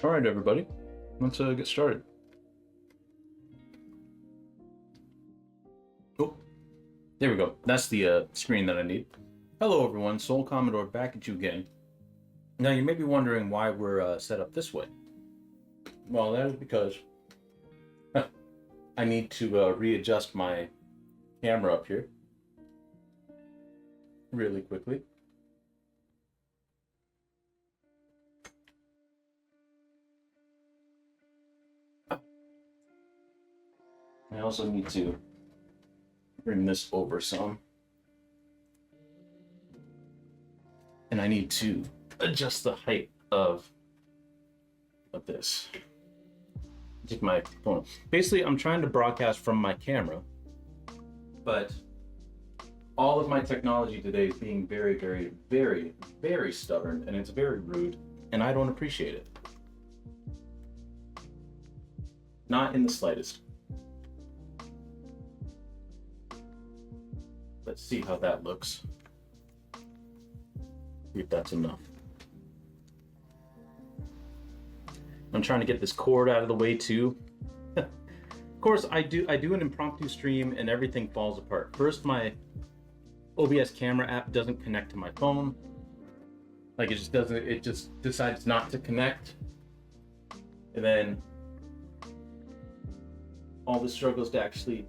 All right, everybody, let's get started. Oh, there we go. That's the screen that I need. Hello, everyone. Soul Commodore back at you again. Now, you may be wondering why we're set up this way. Well, that is because I need to readjust my camera up here really quickly. I also need to bring this over some. And I need to adjust the height of this. Take my phone. Basically, I'm trying to broadcast from my camera, but all of my technology today is being very, very, very, very stubborn, and it's very rude, and I don't appreciate it. Not in the slightest. Let's see how that looks. See if that's enough. I'm trying to get this cord out of the way too. Of course, I do an impromptu stream and everything falls apart. First, my OBS camera app doesn't connect to my phone. Like it just decides not to connect. And then all the struggles to actually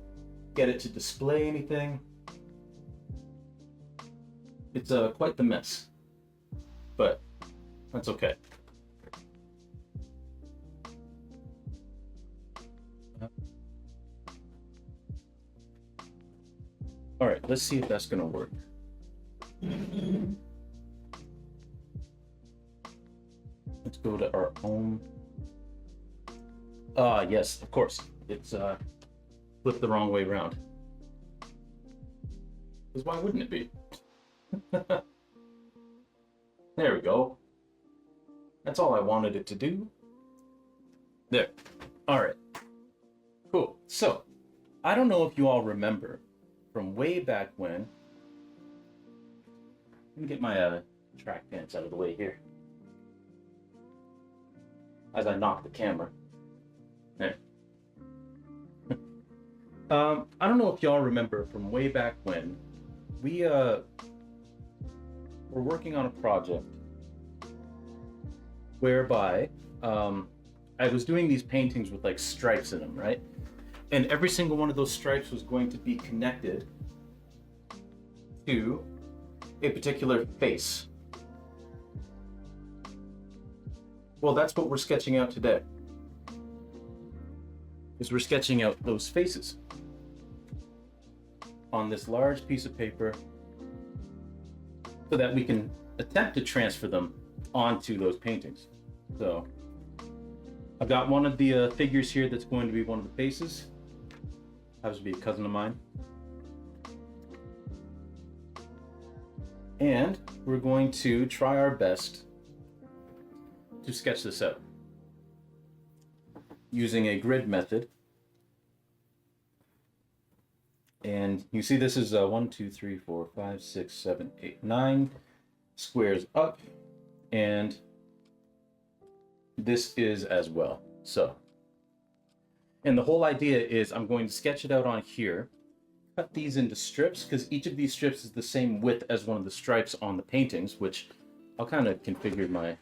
get it to display anything. It's quite the mess, but that's okay. All right, let's see if that's gonna work. Let's go to our home. Yes, of course. It's flipped the wrong way around. Because why wouldn't it be? There we go. That's all I wanted it to do. There. All right. Cool. So, I don't know if you all remember from way back when. Let me get my track pants out of the way here. As I knock the camera. There. I don't know if y'all remember from way back when we were working on a project whereby I was doing these paintings with like stripes in them, right? And every single one of those stripes was going to be connected to a particular face. Well, that's what we're sketching out today. Is we're sketching out those faces on this large piece of paper so that we can attempt to transfer them onto those paintings. So I've got one of the figures here that's going to be one of the faces. Happens to be a cousin of mine. And we're going to try our best to sketch this out using a grid method. And you see this is 1, 2, 3, 4, 5, 6, 7, 8, 9 squares up, and this is as well. So, and the whole idea is I'm going to sketch it out on here, cut these into strips, because each of these strips is the same width as one of the stripes on the paintings, which I'll kind of configure my,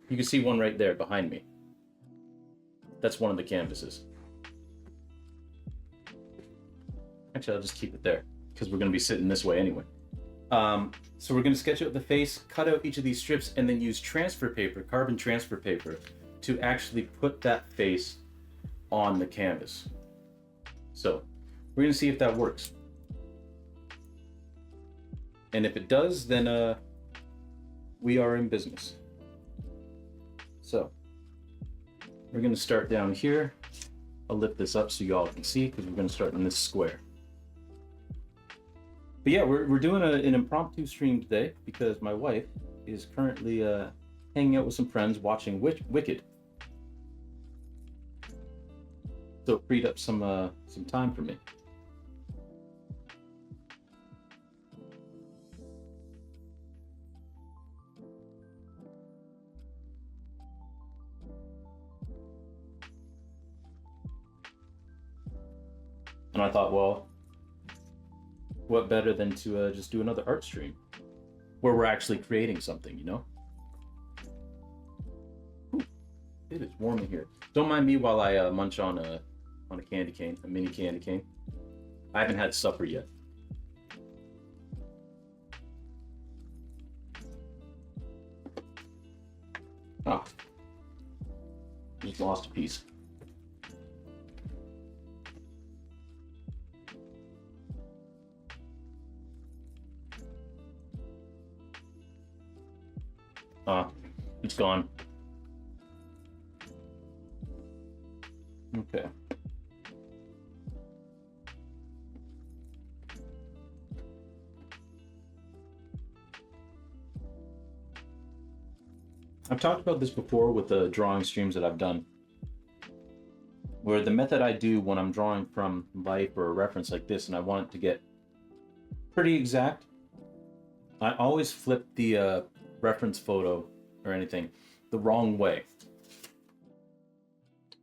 you can see one right there behind me. That's one of the canvases. Actually, I'll just keep it there because we're going to be sitting this way anyway. So we're going to sketch out the face, cut out each of these strips, and then use transfer paper, carbon transfer paper, to actually put that face on the canvas. So we're going to see if that works. And if it does, then we are in business. So we're going to start down here. I'll lift this up so you all can see because we're going to start in this square. But yeah, we're doing an impromptu stream today because my wife is currently hanging out with some friends watching Wicked. So it freed up some time for me. And I thought, well, what better than to just do another art stream where we're actually creating something, you know? Ooh, it is warm in here. Don't mind me while I munch on a candy cane, a mini candy cane. I haven't had supper yet. Ah, just lost a piece. Ah, it's gone. Okay. I've talked about this before with the drawing streams that I've done, where the method I do when I'm drawing from life or a reference like this and I want it to get pretty exact, I always flip the reference photo or anything the wrong way.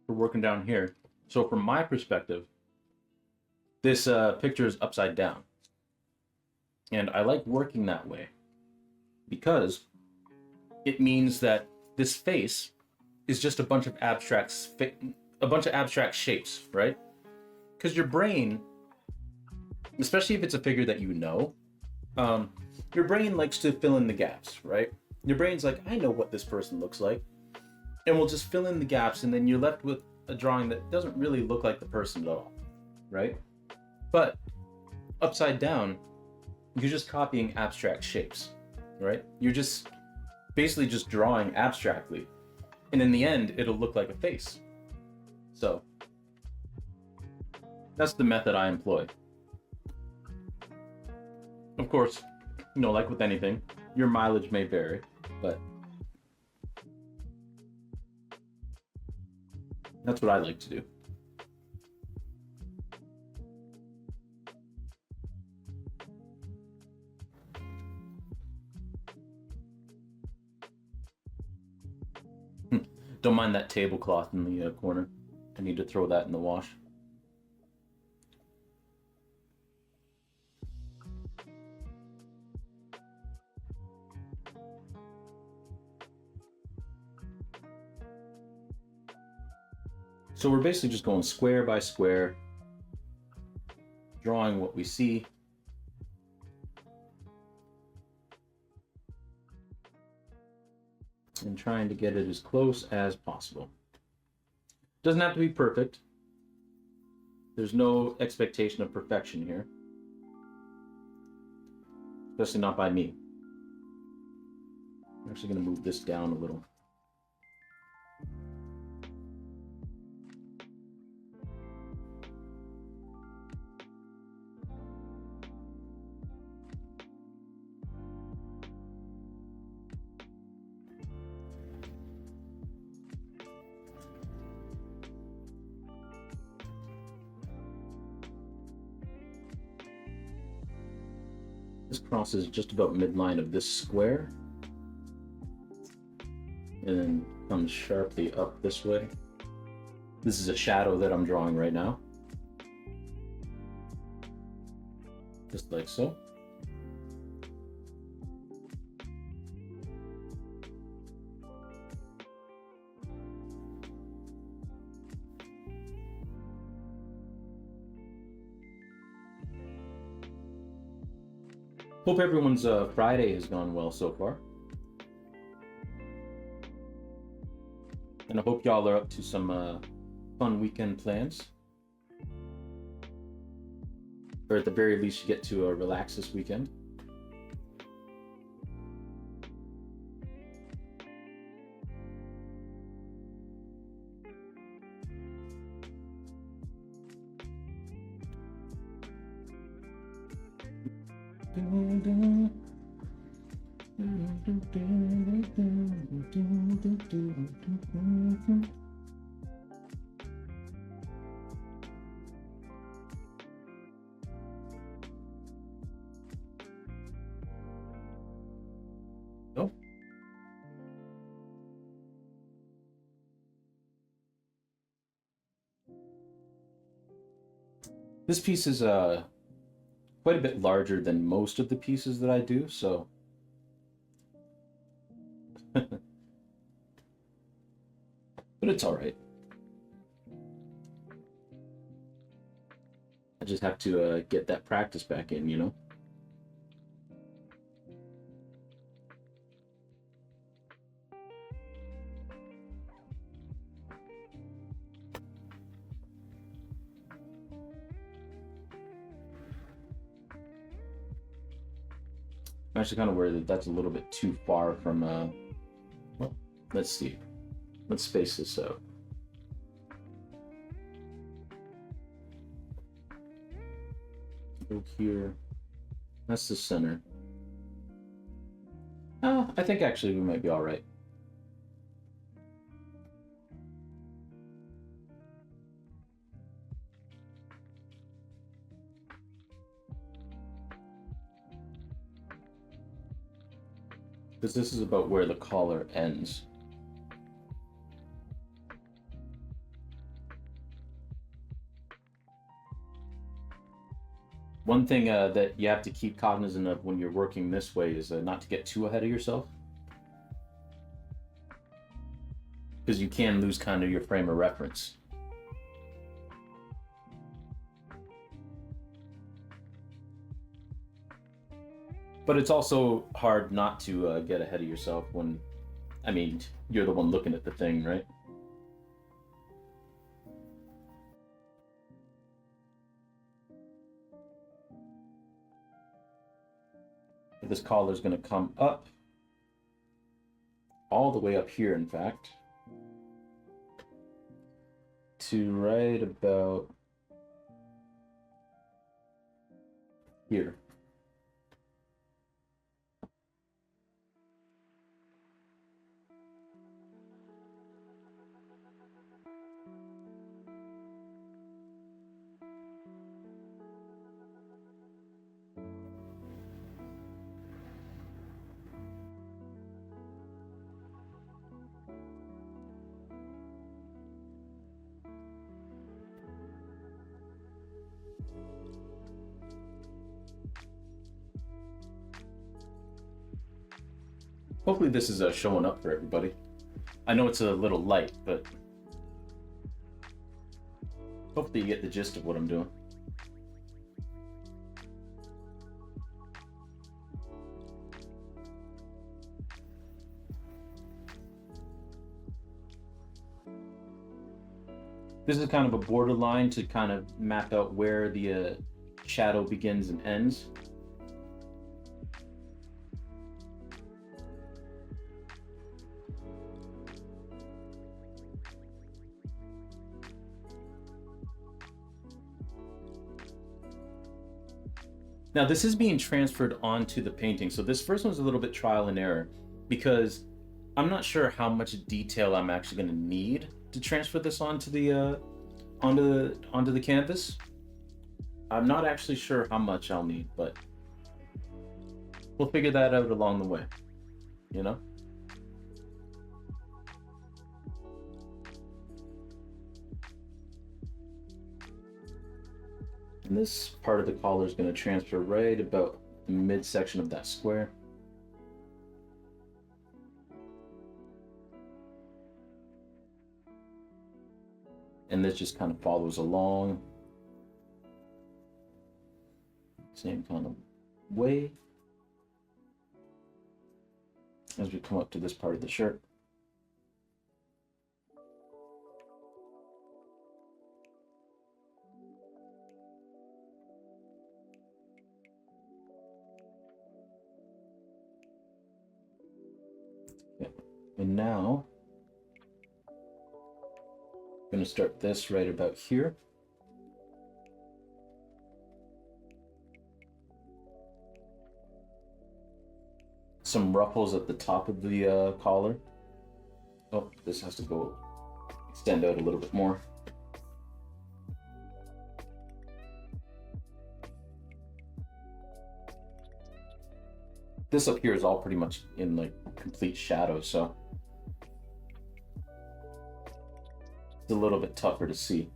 We're working down here. So from my perspective, this picture is upside down. And I like working that way because it means that this face is just a bunch of abstract shapes, right? Because your brain, especially if it's a figure that you know, your brain likes to fill in the gaps, right? Your brain's like, I know what this person looks like, and we'll just fill in the gaps, and then you're left with a drawing that doesn't really look like the person at all, right? But upside down, you're just copying abstract shapes, right? You're just basically just drawing abstractly, and in the end, it'll look like a face. So that's the method I employ. Of course, you know, like with anything, your mileage may vary, but that's what I like to do. Don't mind that tablecloth in the corner. I need to throw that in the wash. So we're basically just going square by square, drawing what we see. And trying to get it as close as possible. Doesn't have to be perfect. There's no expectation of perfection here. Especially not by me. I'm actually going to move this down a little. This crosses just about midline of this square and then comes sharply up this way. This is a shadow that I'm drawing right now. Just like so. Hope everyone's Friday has gone well so far. And I hope y'all are up to some fun weekend plans. Or at the very least, you get to relax this weekend. Oh. This piece is quite a bit larger than most of the pieces that I do, so but it's all right. I just have to get that practice back in, you know? I'm actually kind of worried that that's a little bit too far from, well, let's see. Let's space this out. Go here. That's the center. Oh, I think actually we might be all right. Because this is about where the collar ends. One thing that you have to keep cognizant of when you're working this way is not to get too ahead of yourself. Because you can lose kind of your frame of reference. But it's also hard not to get ahead of yourself when, I mean, you're the one looking at the thing, right? This collar is going to come up, all the way up here, in fact, to right about here. Hopefully this is showing up for everybody. I know it's a little light, but hopefully you get the gist of what I'm doing. This is kind of a borderline to kind of map out where the shadow begins and ends. Now this is being transferred onto the painting. So this first one's a little bit trial and error because I'm not sure how much detail I'm actually going to need to transfer this onto the onto the canvas. I'm not actually sure how much I'll need, but we'll figure that out along the way, you know? And this part of the collar is going to transfer right about the midsection of that square. And this just kind of follows along. Same kind of way as we come up to this part of the shirt. Okay. And now I'm going to start this right about here. Some ruffles at the top of the collar. Oh, this has to go extend out a little bit more. This up here is all pretty much in like complete shadow, so it's a little bit tougher to see.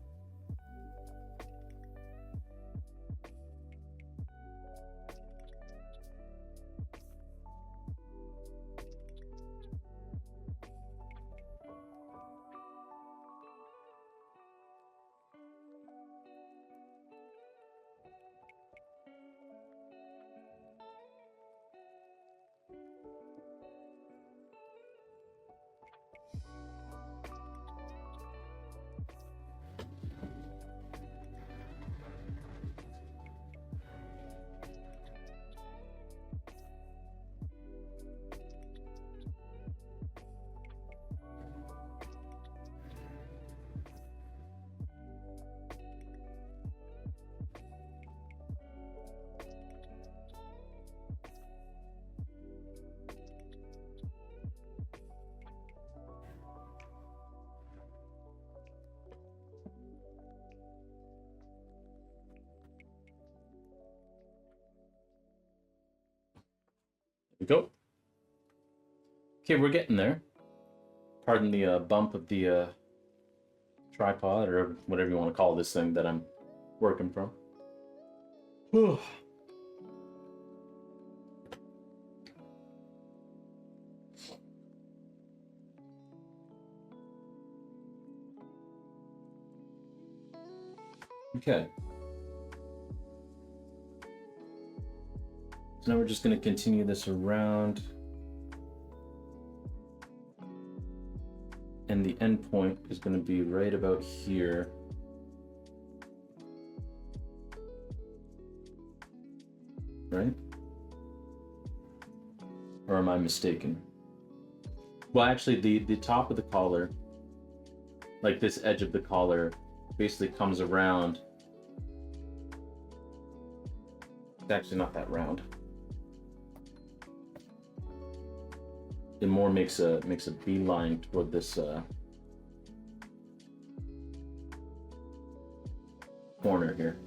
we go. Okay, we're getting there. Pardon the bump of the tripod or whatever you want to call this thing that I'm working from. Whew. Okay. So now we're just going to continue this around. And the end point is going to be right about here. Right? Or am I mistaken? Well, actually, the top of the collar, like this edge of the collar, basically comes around. It's actually not that round. It more makes a beeline toward this corner here.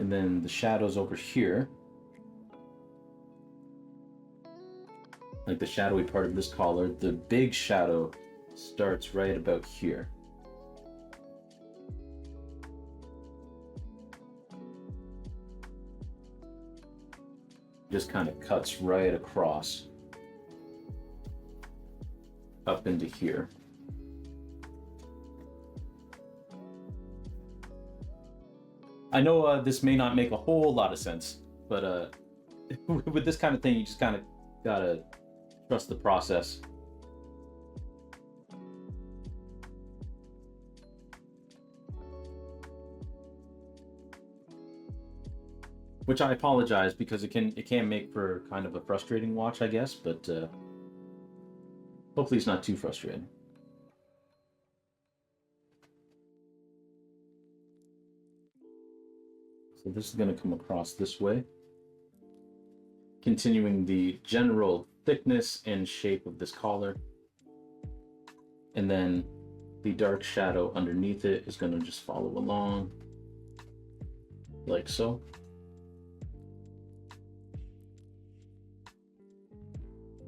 And then the shadows over here, like the shadowy part of this collar, the big shadow starts right about here. Just kind of cuts right across up into here. I know this may not make a whole lot of sense, but with this kind of thing, you just kind of gotta trust the process. Which I apologize because it can make for kind of a frustrating watch, I guess, but hopefully it's not too frustrating. So this is going to come across this way, continuing the general thickness and shape of this collar. And then the dark shadow underneath it is going to just follow along, like so.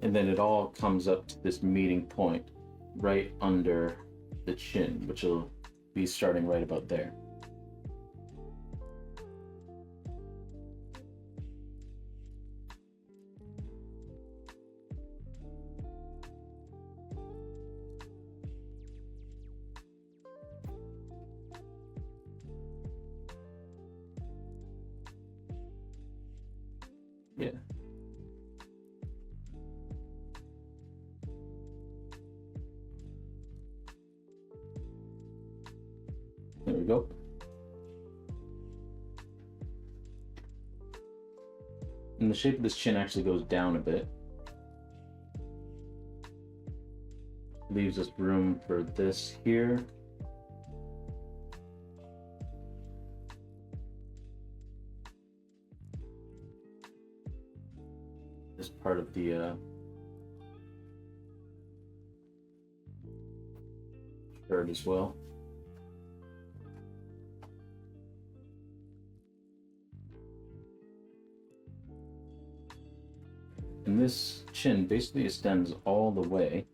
And then it all comes up to this meeting point right under the chin, which will be starting right about there. Yeah. There we go. And the shape of this chin actually goes down a bit. Leaves us room for this here. This part of the shirt as well. And this chin basically extends all the way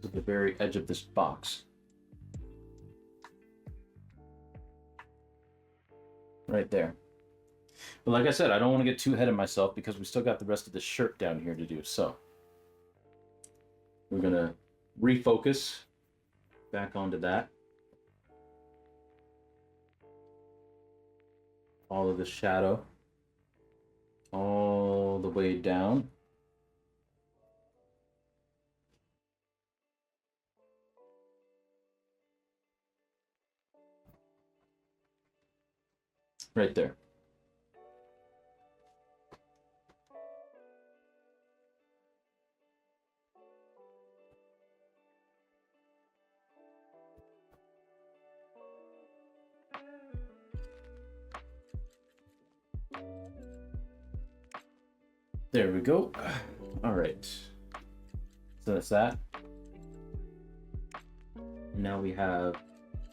to the very edge of this box. Right there. But like I said, I don't want to get too ahead of myself because we still got the rest of the shirt down here to do. So we're going to refocus back onto that. All of the shadow all the way down. Right there. There we go. All right. So that's that. Now we have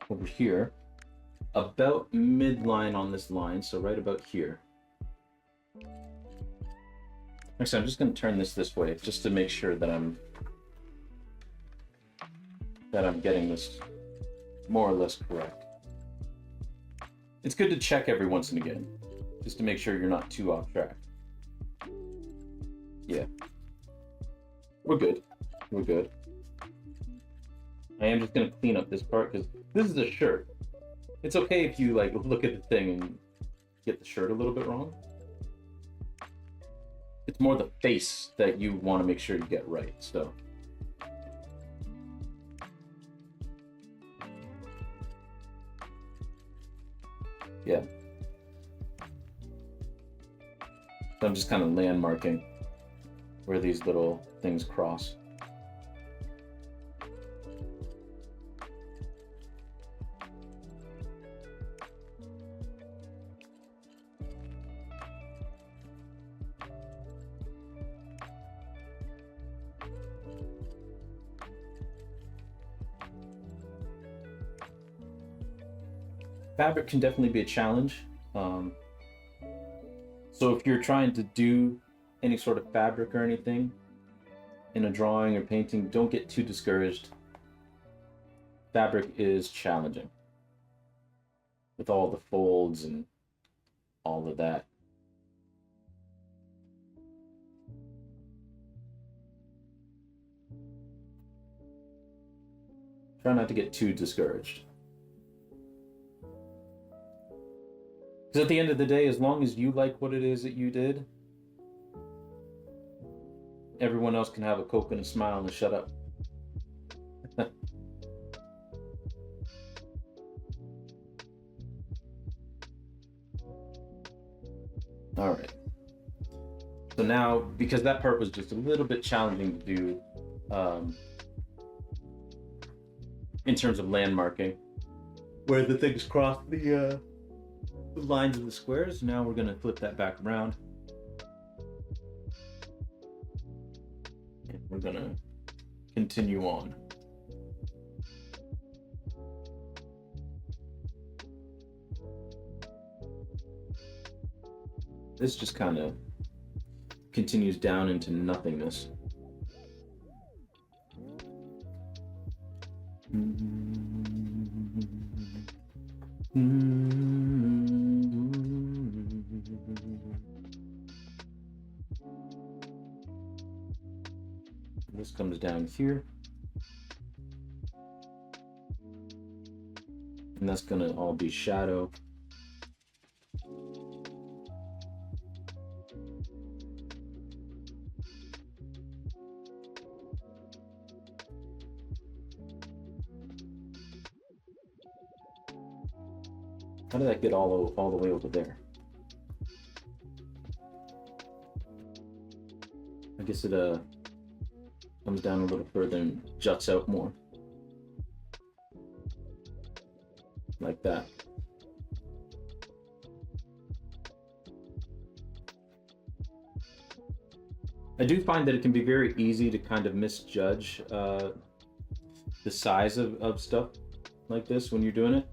over here, about midline on this line, so right about here. Actually, I'm just going to turn this way, just to make sure that I'm getting this more or less correct. It's good to check every once and again, just to make sure you're not too off track. Yeah. We're good. We're good. I am just going to clean up this part, because this is a shirt. It's okay if you like look at the thing and get the shirt a little bit wrong. It's more the face that you want to make sure you get right, so. Yeah. So I'm just kind of landmarking where these little things cross. Fabric can definitely be a challenge. So if you're trying to do any sort of fabric or anything in a drawing or painting, don't get too discouraged. Fabric is challenging with all the folds and all of that. Try not to get too discouraged. Because at the end of the day, as long as you like what it is that you did, everyone else can have a Coke and a smile and shut up. All right. So now, because that part was just a little bit challenging to do in terms of landmarking, where the things cross the lines of the squares, now we're going to flip that back around. And we're going to continue on. This just kind of continues down into nothingness. This comes down here. And that's going to all be shadow. How did that get all the way over there? I guess it comes down a little further and juts out more. Like that. I do find that it can be very easy to kind of misjudge the size of stuff like this when you're doing it.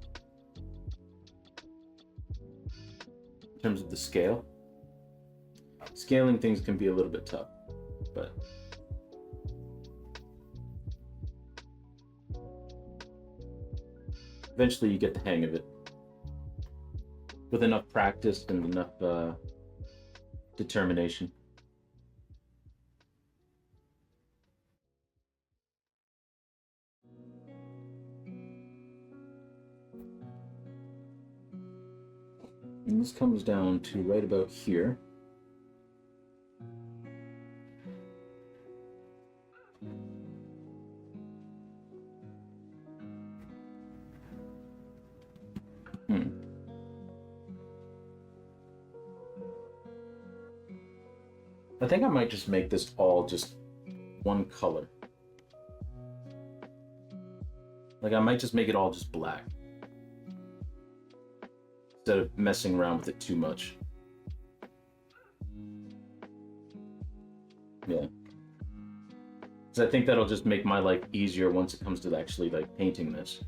In terms of the scale. Scaling things can be a little bit tough, but eventually you get the hang of it. With enough practice and enough determination. And this comes down to right about here. I think I might just make this all just one color. Like I might just make it all just black. Instead of messing around with it too much. Yeah. Because I think that'll just make my life easier once it comes to actually like painting this.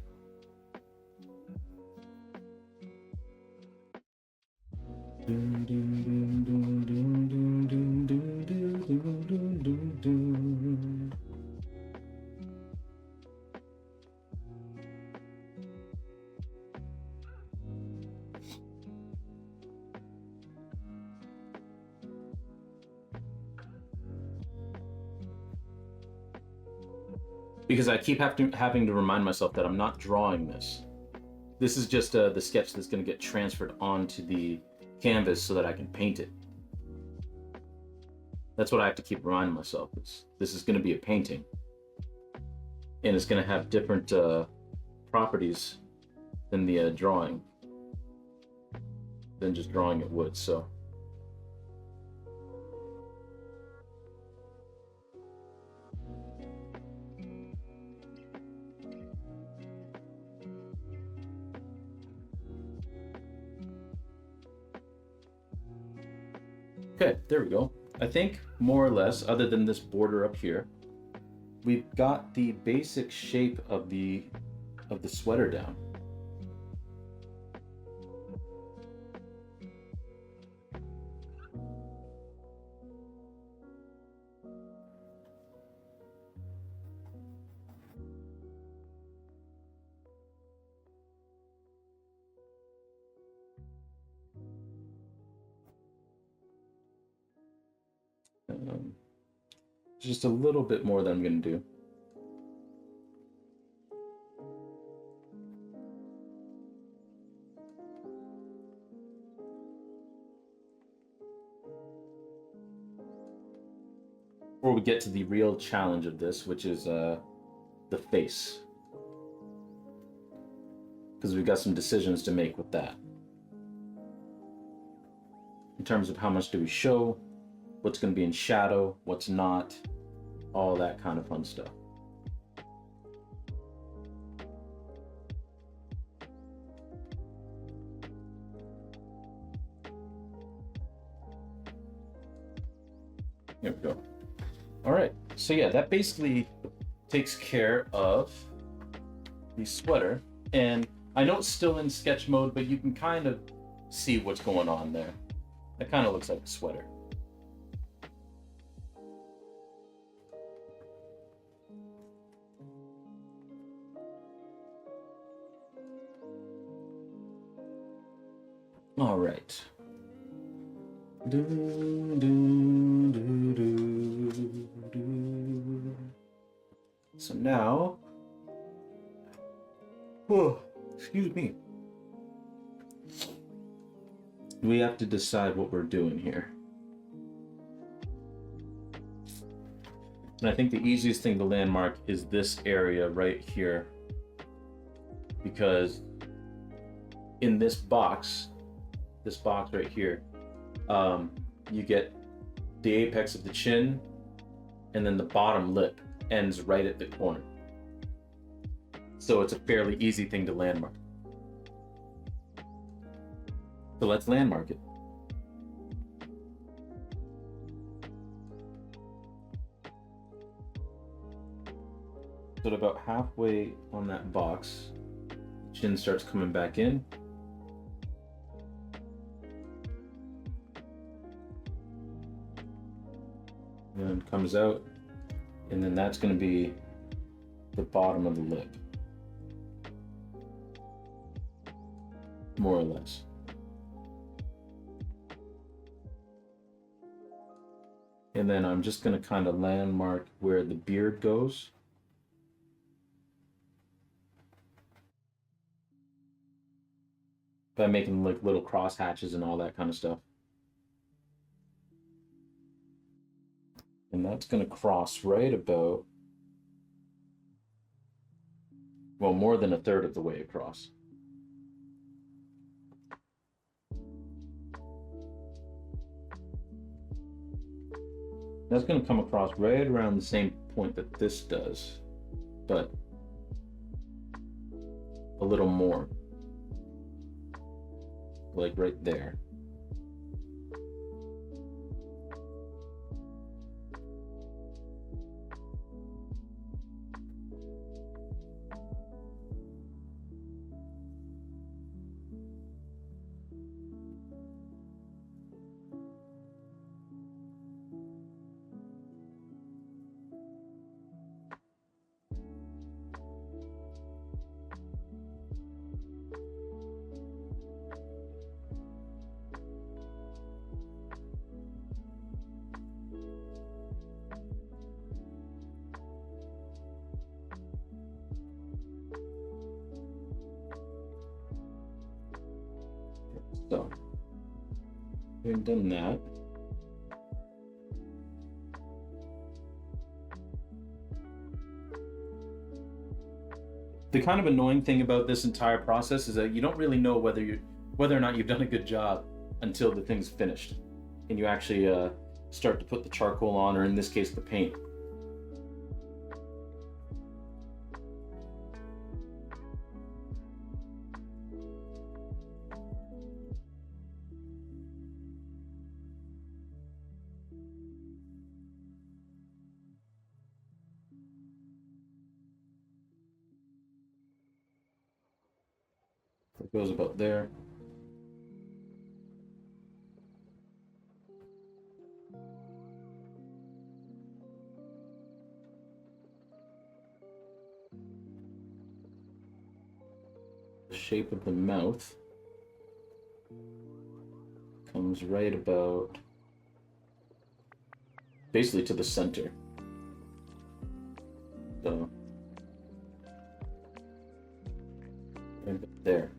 Because I keep having to remind myself that I'm not drawing this. This is just the sketch that's going to get transferred onto the canvas so that I can paint it. That's what I have to keep reminding myself. This is going to be a painting. And it's going to have different properties than the drawing, than just drawing it would, so. Okay, there we go. I think more or less, other than this border up here, we've got the basic shape of the sweater down. Just a little bit more that I'm going to do. Before we get to the real challenge of this, which is the face. Because we've got some decisions to make with that. In terms of how much do we show, what's going to be in shadow, what's not, all that kind of fun stuff. There we go. All right, so yeah, that basically takes care of the sweater. And I know it's still in sketch mode, but you can kind of see what's going on there. That kind of looks like a sweater. All right. So now, excuse me. We have to decide what we're doing here. And I think the easiest thing to landmark is this area right here. Because in this box right here, you get the apex of the chin, and then the bottom lip ends right at the corner. So it's a fairly easy thing to landmark. So let's landmark it. So at about halfway on that box, chin starts coming back in. And comes out, and then that's going to be the bottom of the lip, more or less. And then I'm just going to kind of landmark where the beard goes. By making like little cross hatches and all that kind of stuff. And that's going to cross right about, well, more than a third of the way across. That's going to come across right around the same point that this does, but a little more. Like right there. So, having done that, the kind of annoying thing about this entire process is that you don't really know whether or not you've done a good job until the thing's finished and you actually start to put the charcoal on, or in this case the paint. It goes about there. The shape of the mouth comes right about basically to the center. So right there.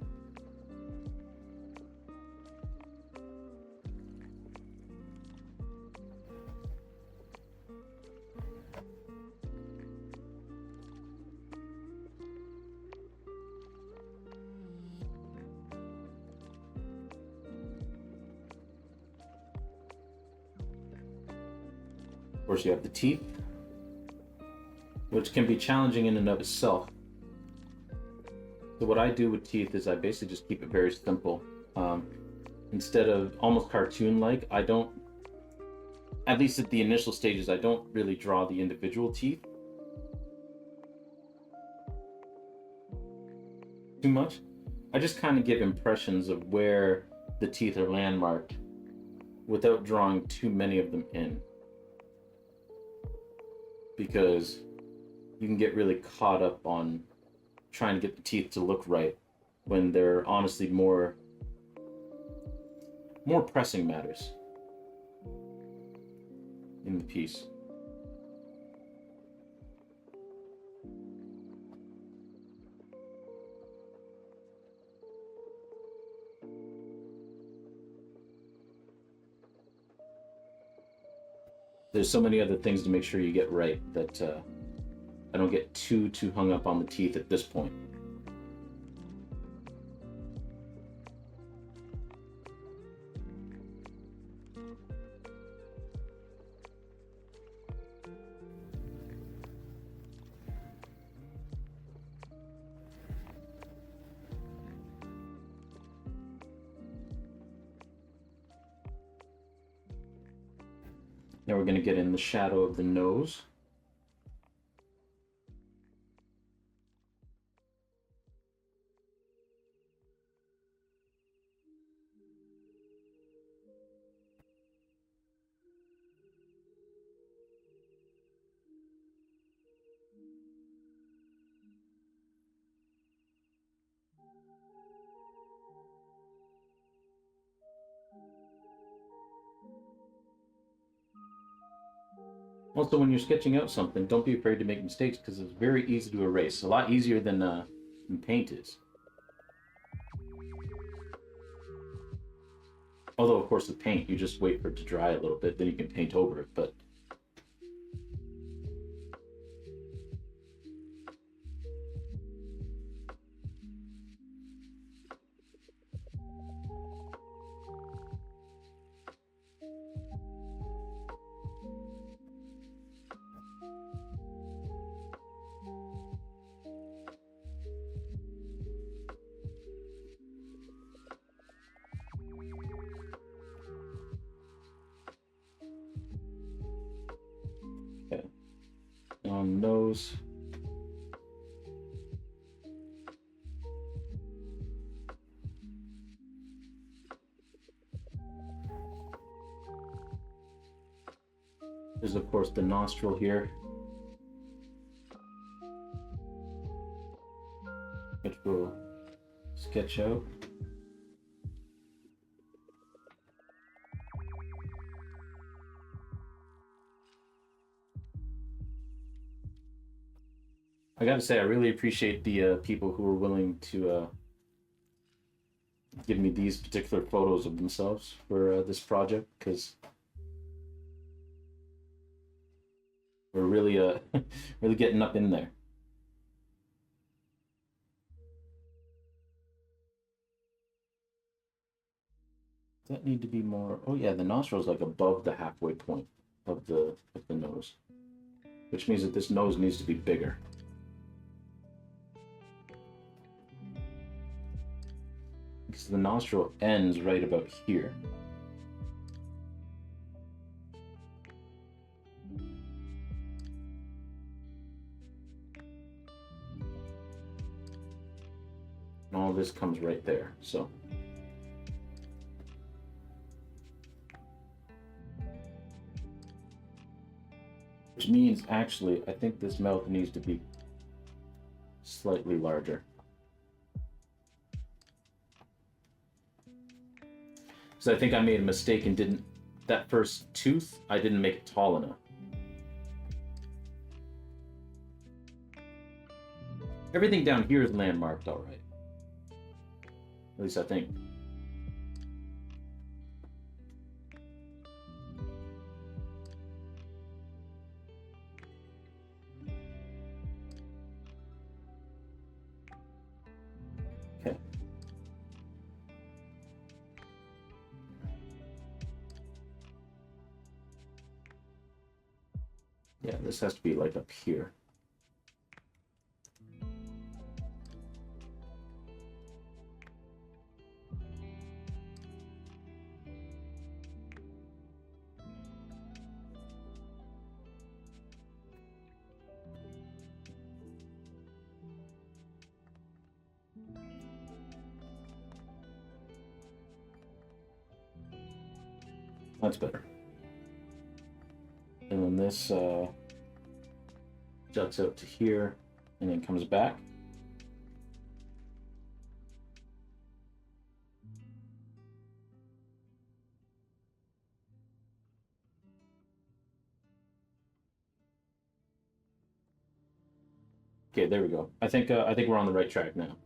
Of course, you have the teeth, which can be challenging in and of itself. So what I do with teeth is I basically just keep it very simple. Instead of almost cartoon-like, I don't, at least at the initial stages, I don't really draw the individual teeth too much. I just kind of give impressions of where the teeth are landmarked without drawing too many of them in. Because you can get really caught up on trying to get the teeth to look right when they're honestly more pressing matters in the piece. There's so many other things to make sure you get right that I don't get too hung up on the teeth at this point. Now we're going to get in the shadow of the nose. Also, when you're sketching out something, don't be afraid to make mistakes because it's very easy to erase. A lot easier than paint is. Although, of course, with paint, you just wait for it to dry a little bit, then you can paint over it. But okay. On nose. There's, of course, the nostril here, which we'll sketch out. I gotta say, I really appreciate the people who are willing to give me these particular photos of themselves for this project, because we're really really getting up in there. Does that need to be more? Oh yeah, the nostril's like above the halfway point of the nose, which means that this nose needs to be bigger. Because the nostril ends right about here. And all this comes right there, so. Which means, actually, I think this mouth needs to be slightly larger. Because I think I made a mistake and didn't, that first tooth, I didn't make it tall enough. Everything down here is landmarked all right. At least I think. Okay. Yeah, this has to be like up here. That's better. And then this juts out to here and then comes back. Okay, there we go. I think we're on the right track now.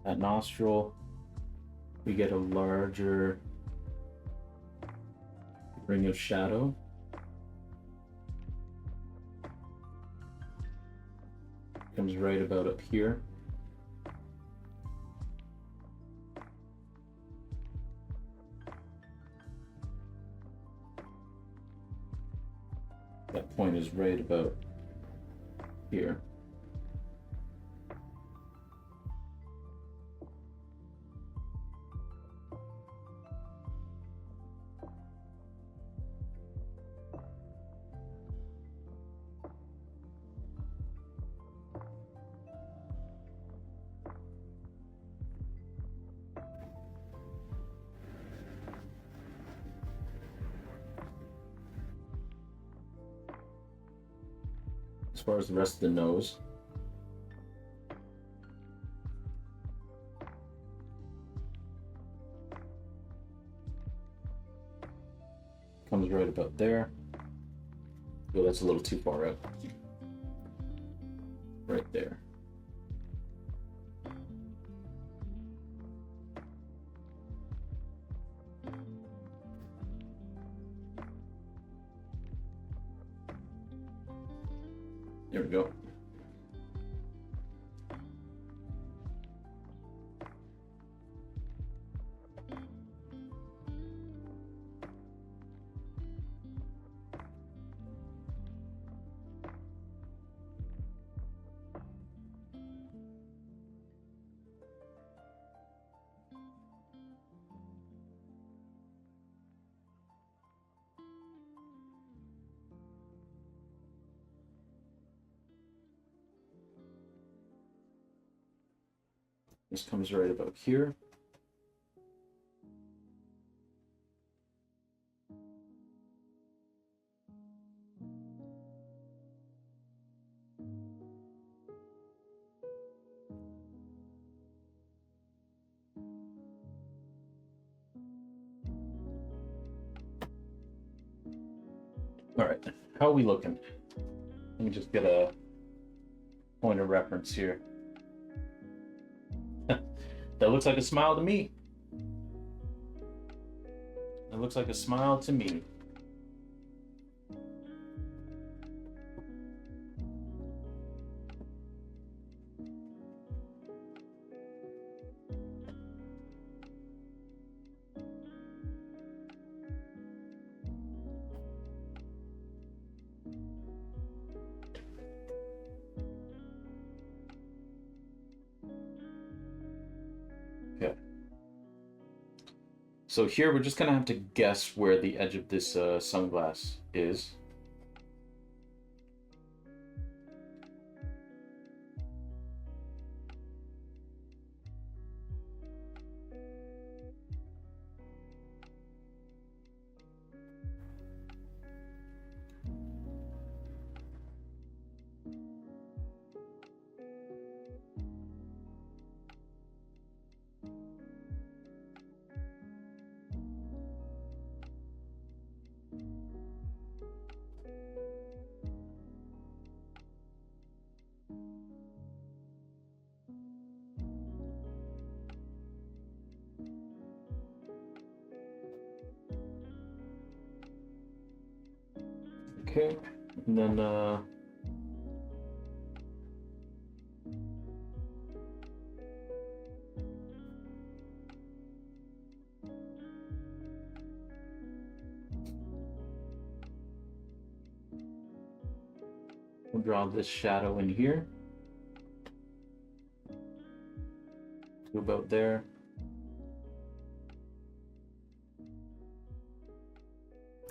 That nostril, we get a larger ring of shadow. Comes right about up here. That point is right about here. As far as the rest of the nose, comes right about there. Oh, that's a little too far out. Right there. There we go. This comes right about here. All right, how are we looking? Let me just get a point of reference here. That looks like a smile to me. That looks like a smile to me. Okay. So here we're just gonna have to guess where the edge of this sunglass is. Okay, and then we'll draw this shadow in here to about there.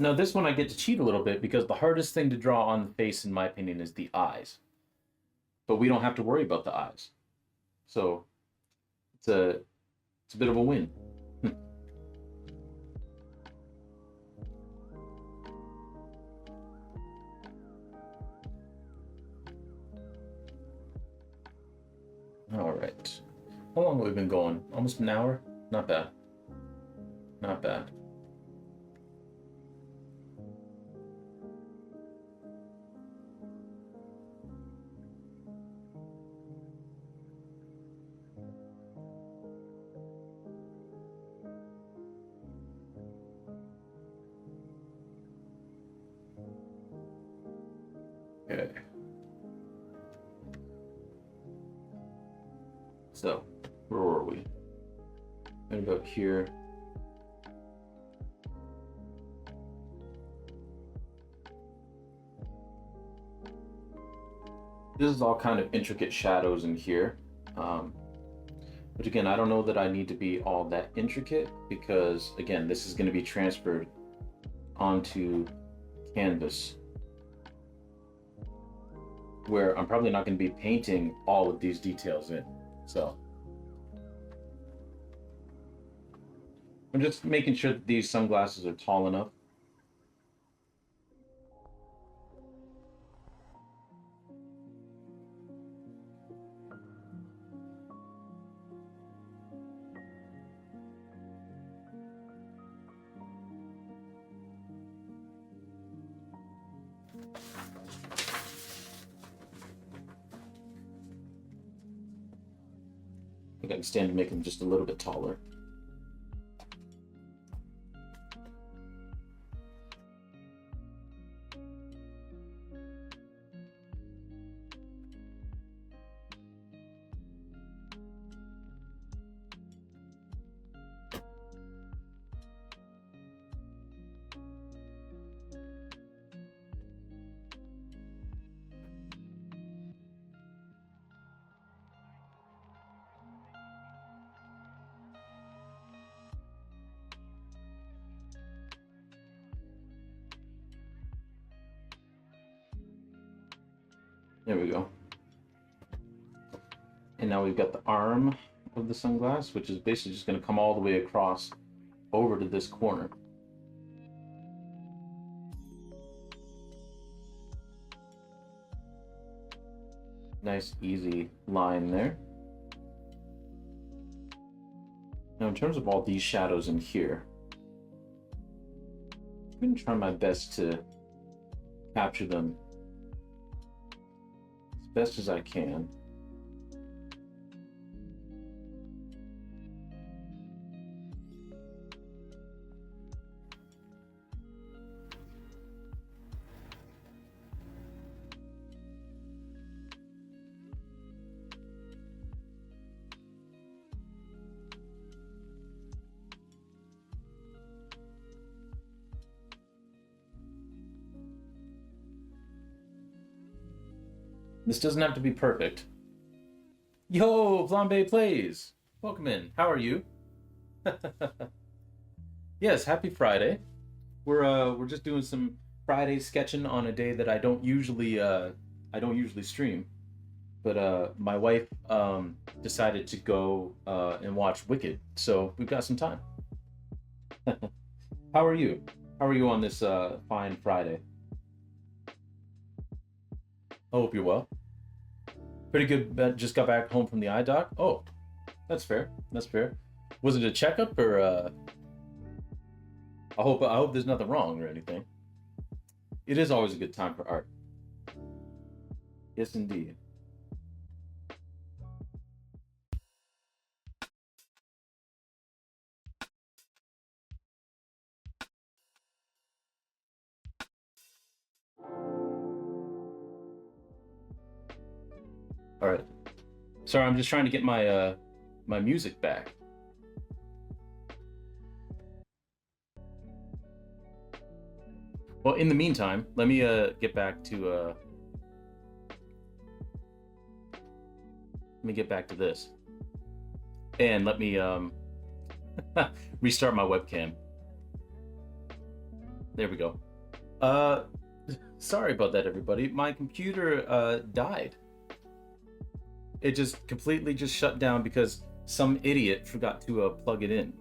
Now this one I get to cheat a little bit because the hardest thing to draw on the face, in my opinion, is the eyes. But we don't have to worry about the eyes. So it's a bit of a win. All right. How long have we been going? Almost an hour? Not bad. Not bad. Okay. So, where were we? Right about here. This is all kind of intricate shadows in here. But again, I don't know that I need to be all that intricate because, again, this is going to be transferred onto canvas where I'm probably not going to be painting all of these details in. So I'm just making sure that these sunglasses are tall enough. I can stand to make them just a little bit taller. There we go. And now we've got the arm of the sunglass, which is basically just going to come all the way across over to this corner. Nice, easy line there. Now, in terms of all these shadows in here, I'm going to try my best to capture them as best as I can. This doesn't have to be perfect. Yo, Flambe Plays! Welcome in. How are you? Yes, happy Friday. We're just doing some Friday sketching on a day that I don't usually stream. But my wife decided to go and watch Wicked, so we've got some time. How are you? How are you on this fine Friday? I hope you're well. Pretty good. Just got back home from the eye doc. Oh, that's fair. That's fair. Was it a checkup or? I hope there's nothing wrong or anything. It is always a good time for art. Yes, indeed. All right. Sorry, I'm just trying to get my my music back. Well, in the meantime, let me get back to let me get back to this. And let me restart my webcam. There we go. Sorry about that, everybody. My computer died. It just completely just shut down because some idiot forgot to plug it in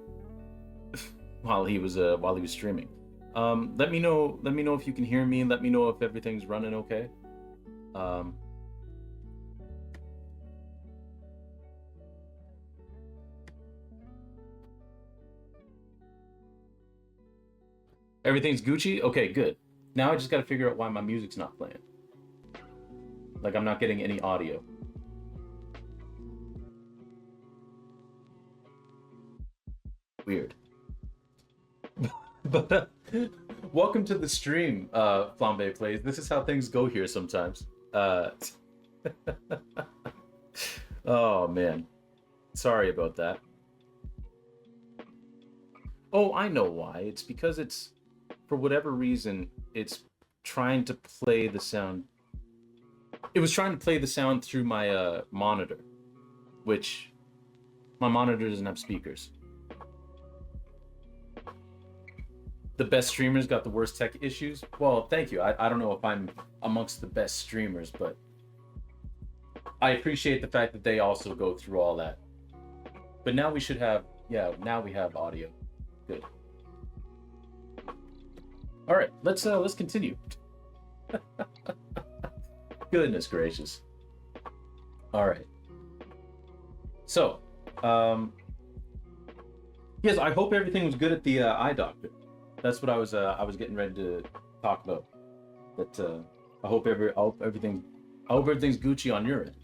while he was streaming. Let me know if you can hear me, and let me know if everything's running okay. Everything's Gucci? Okay, good. Now I just gotta figure out why my music's not playing. Like I'm not getting any audio. Weird. But welcome to the stream, Flambe Plays. This is how things go here sometimes. Oh man, sorry about that. Oh, I know why. It's because it's, for whatever reason, it's trying to play the sound. It was trying to play the sound through my monitor, which my monitor doesn't have speakers. The best streamers got the worst tech issues. Well, thank you. I don't know if I'm amongst the best streamers, but I appreciate the fact that they also go through all that. But now we should have, yeah, now we have audio. Good. All right, let's continue. Goodness gracious. All right. So, yes, I hope everything was good at the eye doctor. That's what I was getting ready to talk about. That I hope everything's Gucci on your end.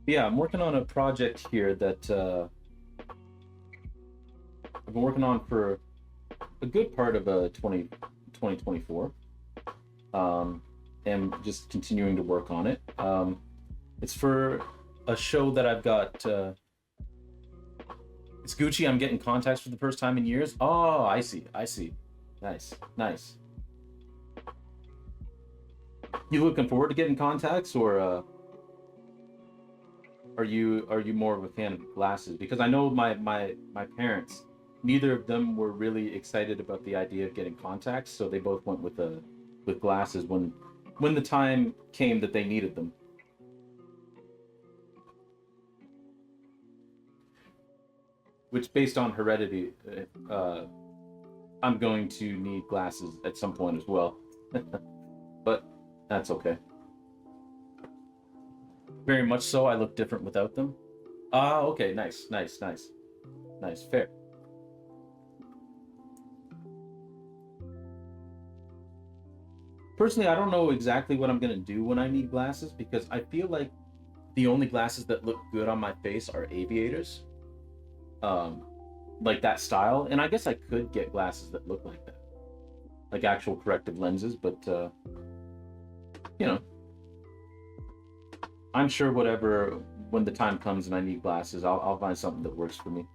Yeah, I'm working on a project here that I've been working on for a good part of 2024. And just continuing to work on it. It's for a show that I've got. It's Gucci. I'm getting contacts for the first time in years. Oh, I see. Nice. You looking forward to getting contacts, or are you more of a fan of glasses? Because I know my parents neither of them were really excited about the idea of getting contacts, so they both went with glasses when the time came that they needed them. Which, based on heredity, I'm going to need glasses at some point as well. But that's okay. Very much so. I look different without them. Ah, okay. Nice, nice, nice. Nice, fair. Personally, I don't know exactly what I'm gonna do when I need glasses because I feel like the only glasses that look good on my face are aviators. Um, like that style. And I guess I could get glasses that look like that. Like actual corrective lenses, but you know, I'm sure whatever when the time comes and I need glasses, I'll find something that works for me.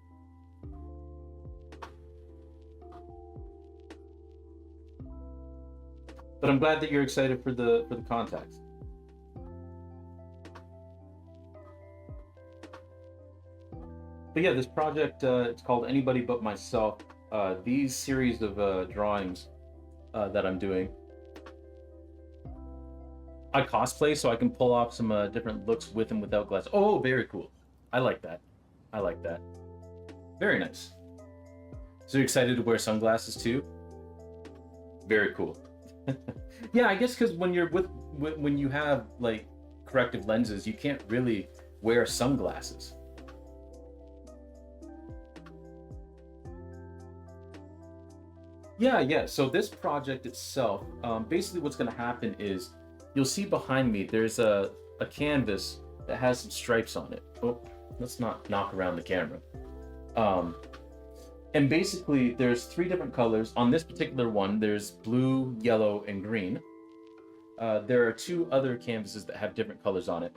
But I'm glad that you're excited for the contacts. But yeah, this project it's called Anybody But Myself. These series of drawings that I'm doing, I cosplay so I can pull off some different looks with and without glasses. Oh, very cool. I like that. I like that. Very nice. So you're excited to wear sunglasses too? Very cool. Yeah, I guess because when you're when you have like corrective lenses, you can't really wear sunglasses. Yeah, yeah. So this project itself, basically what's going to happen is you'll see behind me, there's a canvas that has some stripes on it. Oh, let's not knock around the camera. Um, and basically there's three different colors. On this particular one, there's blue, yellow, and green. There are two other canvases that have different colors on it.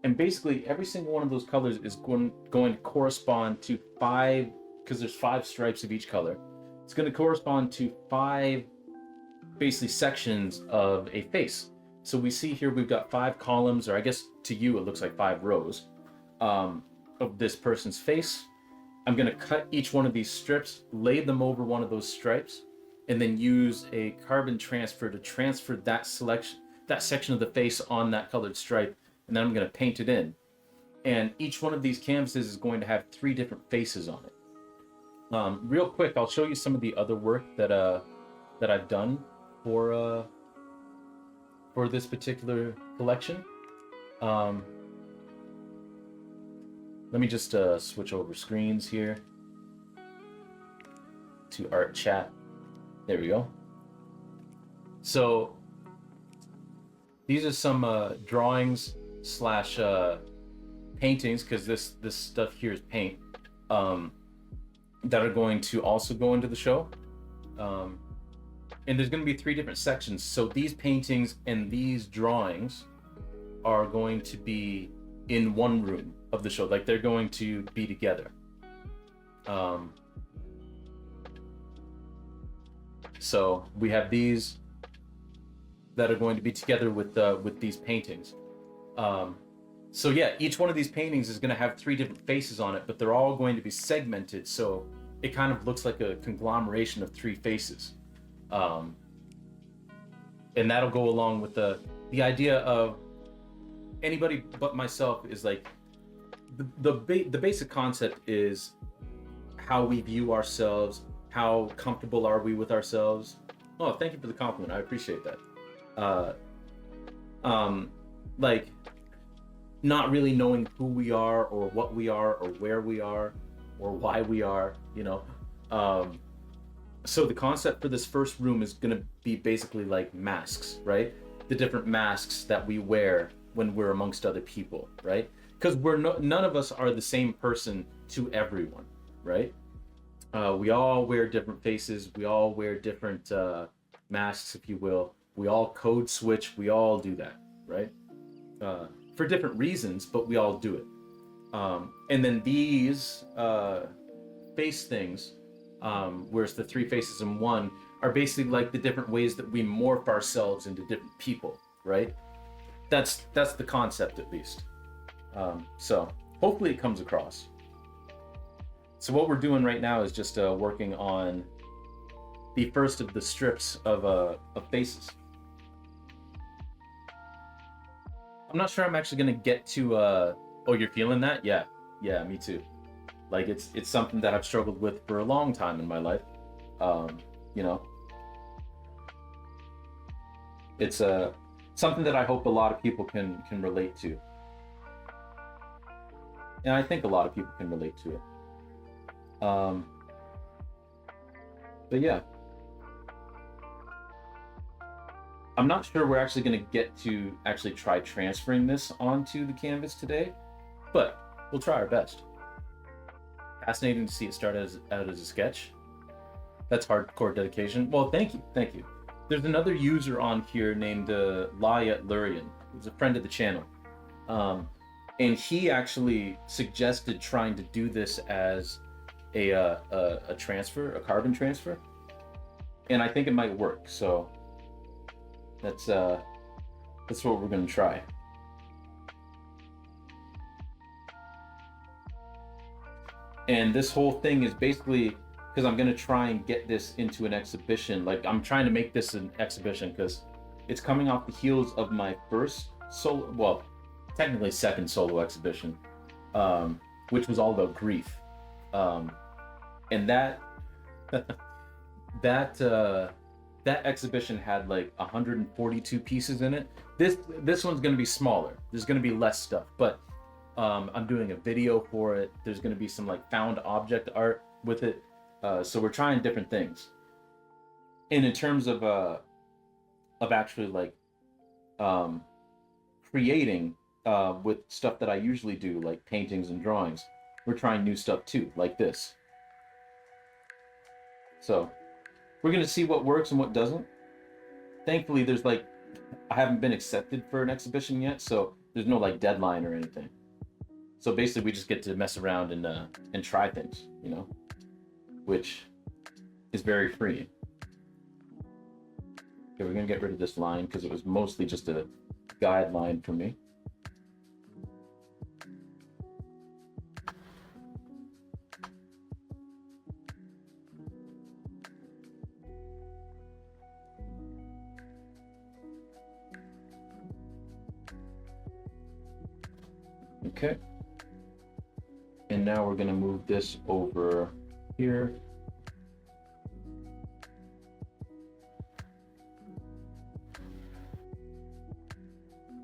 And basically every single one of those colors is going to correspond to five, because there's five stripes of each color. It's going to correspond to five basically sections of a face. So we see here we've got five columns, or I guess to you it looks like five rows of this person's face. I'm going to cut each one of these strips, lay them over one of those stripes, and then use a carbon transfer to transfer that section of the face on that colored stripe, and then I'm going to paint it in. And each one of these canvases is going to have three different faces on it. Real quick, I'll show you some of the other work that I've done for this particular collection. Let me just switch over screens here to art chat. There we go. So these are some drawings slash paintings, because this stuff here is paint. That are going to also go into the show. And there's going to be three different sections. So these paintings and these drawings are going to be in one room of the show. Like they're going to be together. So we have these that are going to be together with these paintings. So yeah, each one of these paintings is going to have three different faces on it, but they're all going to be segmented, so it kind of looks like a conglomeration of three faces. And that'll go along with the idea of Anybody But Myself is like the basic concept is how we view ourselves, how comfortable are we with ourselves. Oh, thank you for the compliment. I appreciate that. Like not really knowing who we are or what we are or where we are or why we are, you know. So the concept for this first room is going to be basically like masks, right? The different masks that we wear when we're amongst other people, right? Because none of us are the same person to everyone, right? We all wear different faces. We all wear different masks, if you will. We all code switch. We all do that, right? For different reasons, but we all do it. And then these face things, whereas the three faces in one are basically like the different ways that we morph ourselves into different people, right? That's the concept, at least. So hopefully it comes across. So what we're doing right now is just working on the first of the strips of faces. I'm not sure I'm actually gonna get to. Oh, you're feeling that? Yeah, yeah, me too. Like it's something that I've struggled with for a long time in my life. Um, you know, it's something that I hope a lot of people can relate to, and I think a lot of people can relate to it. But yeah, I'm not sure we're actually going to get to actually try transferring this onto the canvas today, but we'll try our best. Fascinating to see it start out as a sketch. That's hardcore dedication. Well, thank you, thank you. There's another user on here named Layat Lurian, who's a friend of the channel. And he actually suggested trying to do this as a transfer, a carbon transfer. And I think it might work, so that's what we're gonna try. And this whole thing is basically because I'm gonna try and get this into an exhibition. Like I'm trying to make this an exhibition because it's coming off the heels of my first solo, well, technically second solo exhibition, which was all about grief. And that that exhibition had like 142 pieces in it. This one's gonna be smaller. There's gonna be less stuff, but I'm doing a video for it. There's gonna be some like found object art with it. So we're trying different things. And in terms of actually like creating with stuff that I usually do, like paintings and drawings, we're trying new stuff too, like this. So we're gonna see what works and what doesn't. Thankfully, there's like I haven't been accepted for an exhibition yet, so there's no like deadline or anything. So basically, we just get to mess around and try things, you know, which is very freeing. Okay, we're gonna get rid of this line because it was mostly just a guideline for me. Okay. And now we're gonna move this over here.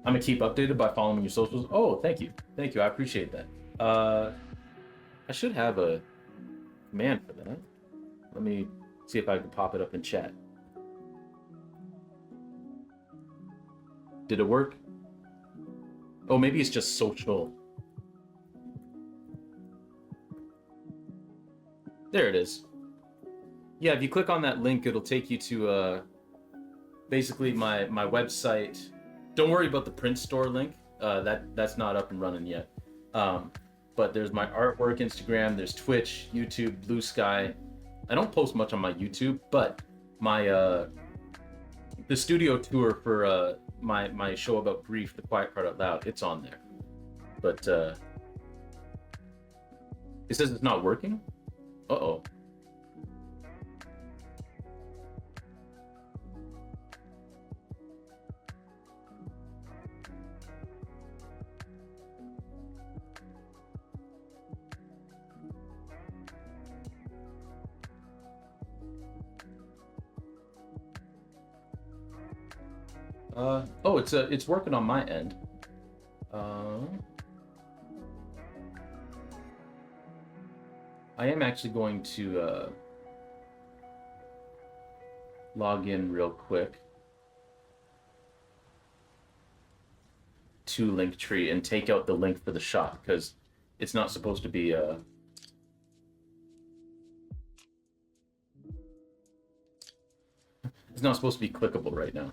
I'm gonna keep updated by following your socials. Oh, thank you. Thank you. I appreciate that. I should have a command for that. Let me see if I can pop it up in chat. Did it work? Oh, maybe it's just social. There it is. Yeah, if you click on that link, it'll take you to basically my website. Don't worry about the print store link. That's not up and running yet. But there's my artwork Instagram. There's Twitch, YouTube, Blue Sky. I don't post much on my YouTube, but my the studio tour for my show about grief, The Quiet Part Out Loud, it's on there. But it says it's not working. Uh-oh. Oh, it's working on my end. I am actually going to log in real quick to Linktree and take out the link for the shop because it's not supposed to be it's not supposed to be clickable right now.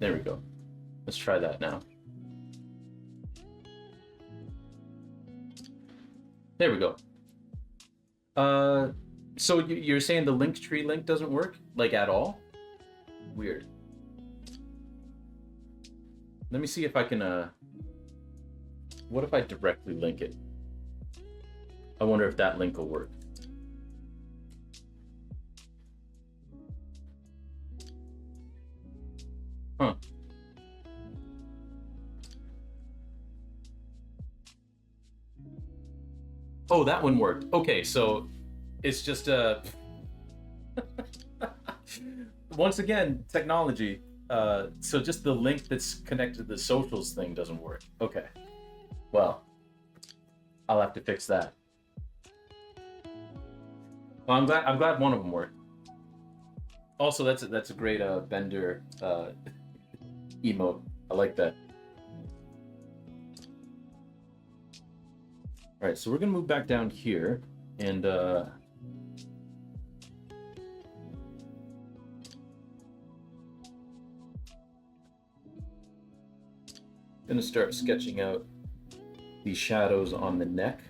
There we go. Let's try that now. There we go. So you're saying the Linktree link doesn't work, like at all? Weird. Let me see if I can. What if I directly link it? I wonder if that link will work. Huh. Oh, that one worked. Okay, so it's just once again, technology. So just the link that's connected to the socials thing doesn't work. Okay. Well, I'll have to fix that. Well, I'm glad one of them worked. Also, that's a great Bender emote. I like that. All right, so we're gonna move back down here, and gonna start sketching out these shadows on the neck.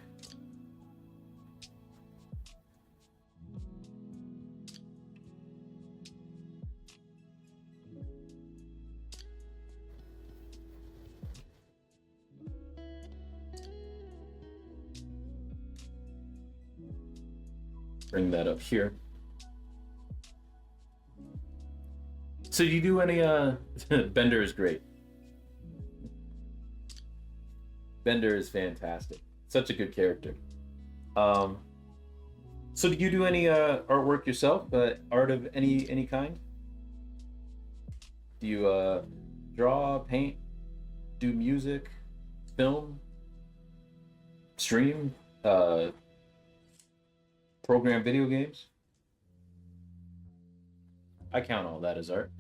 Bring that up here. So do you do any Bender is great. Bender is fantastic. Such a good character. Um, so do you do any artwork yourself? Art of any kind? Do you draw, paint, do music, film, stream, program video games? I count all that as art.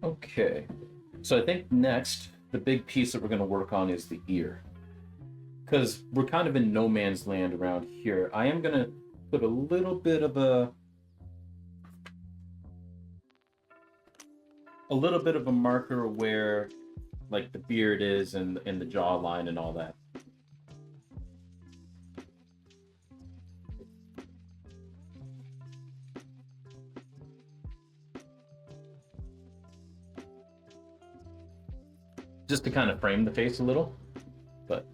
Okay, so I think next, the big piece that we're going to work on is the ear. Because we're kind of in no man's land around here. I am going to put a little bit of a marker where like the beard is and the jawline and all that. Just to kind of frame the face a little. But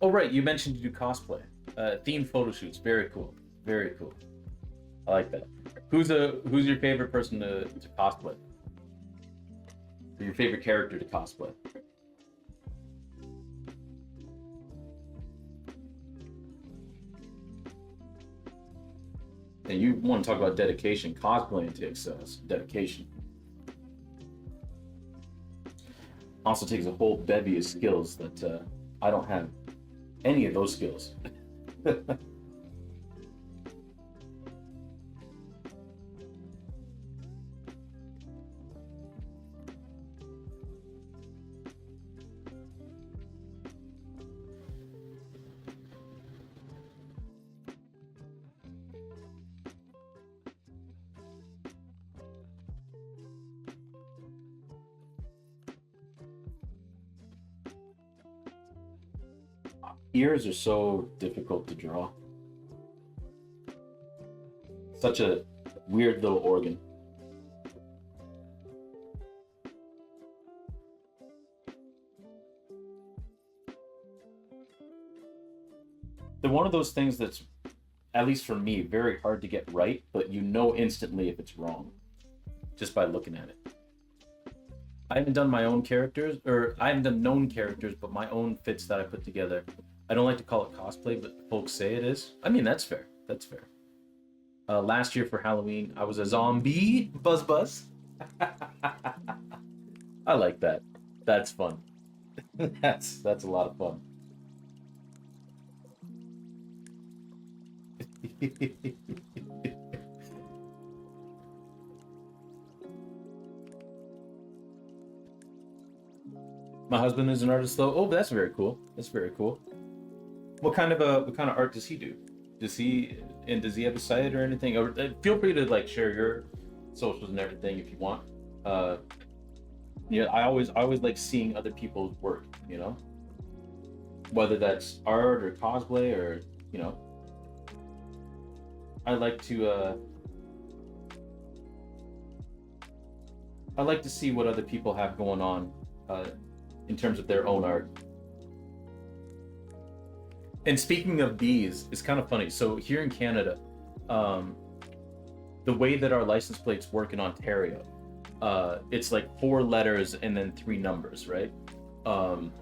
oh right, you mentioned you do cosplay. Themed photo shoots, very cool. Very cool. I like that. Who's your favorite person to cosplay? Or your favorite character to cosplay? And you want to talk about dedication. Cosplaying takes dedication. Also takes a whole bevy of skills that I don't have any of those skills. Ears are so difficult to draw. Such a weird little organ. They're one of those things that's, at least for me, very hard to get right, but you know instantly if it's wrong just by looking at it. I haven't done my own characters, or I haven't done known characters, but my own fits that I put together. I don't like to call it cosplay, but folks say it is. I mean, that's fair. That's fair. Last year for Halloween, I was a zombie. Buzz Buzz. I like that. That's fun. That's a lot of fun. My husband is an artist though. Oh, that's very cool. That's very cool. What kind of art does he do? Does he have a site or anything? Or feel free to like share socials and everything if you want. Uh, yeah, I always like seeing other people's work, you know, whether that's art or cosplay or you know, I like to uh, I like to see what other people have going on uh, in terms of their own art. And speaking of these, it's kind of funny. So here in Canada, um, the way that our license plates work in Ontario, it's like four letters and then three numbers, right? Um,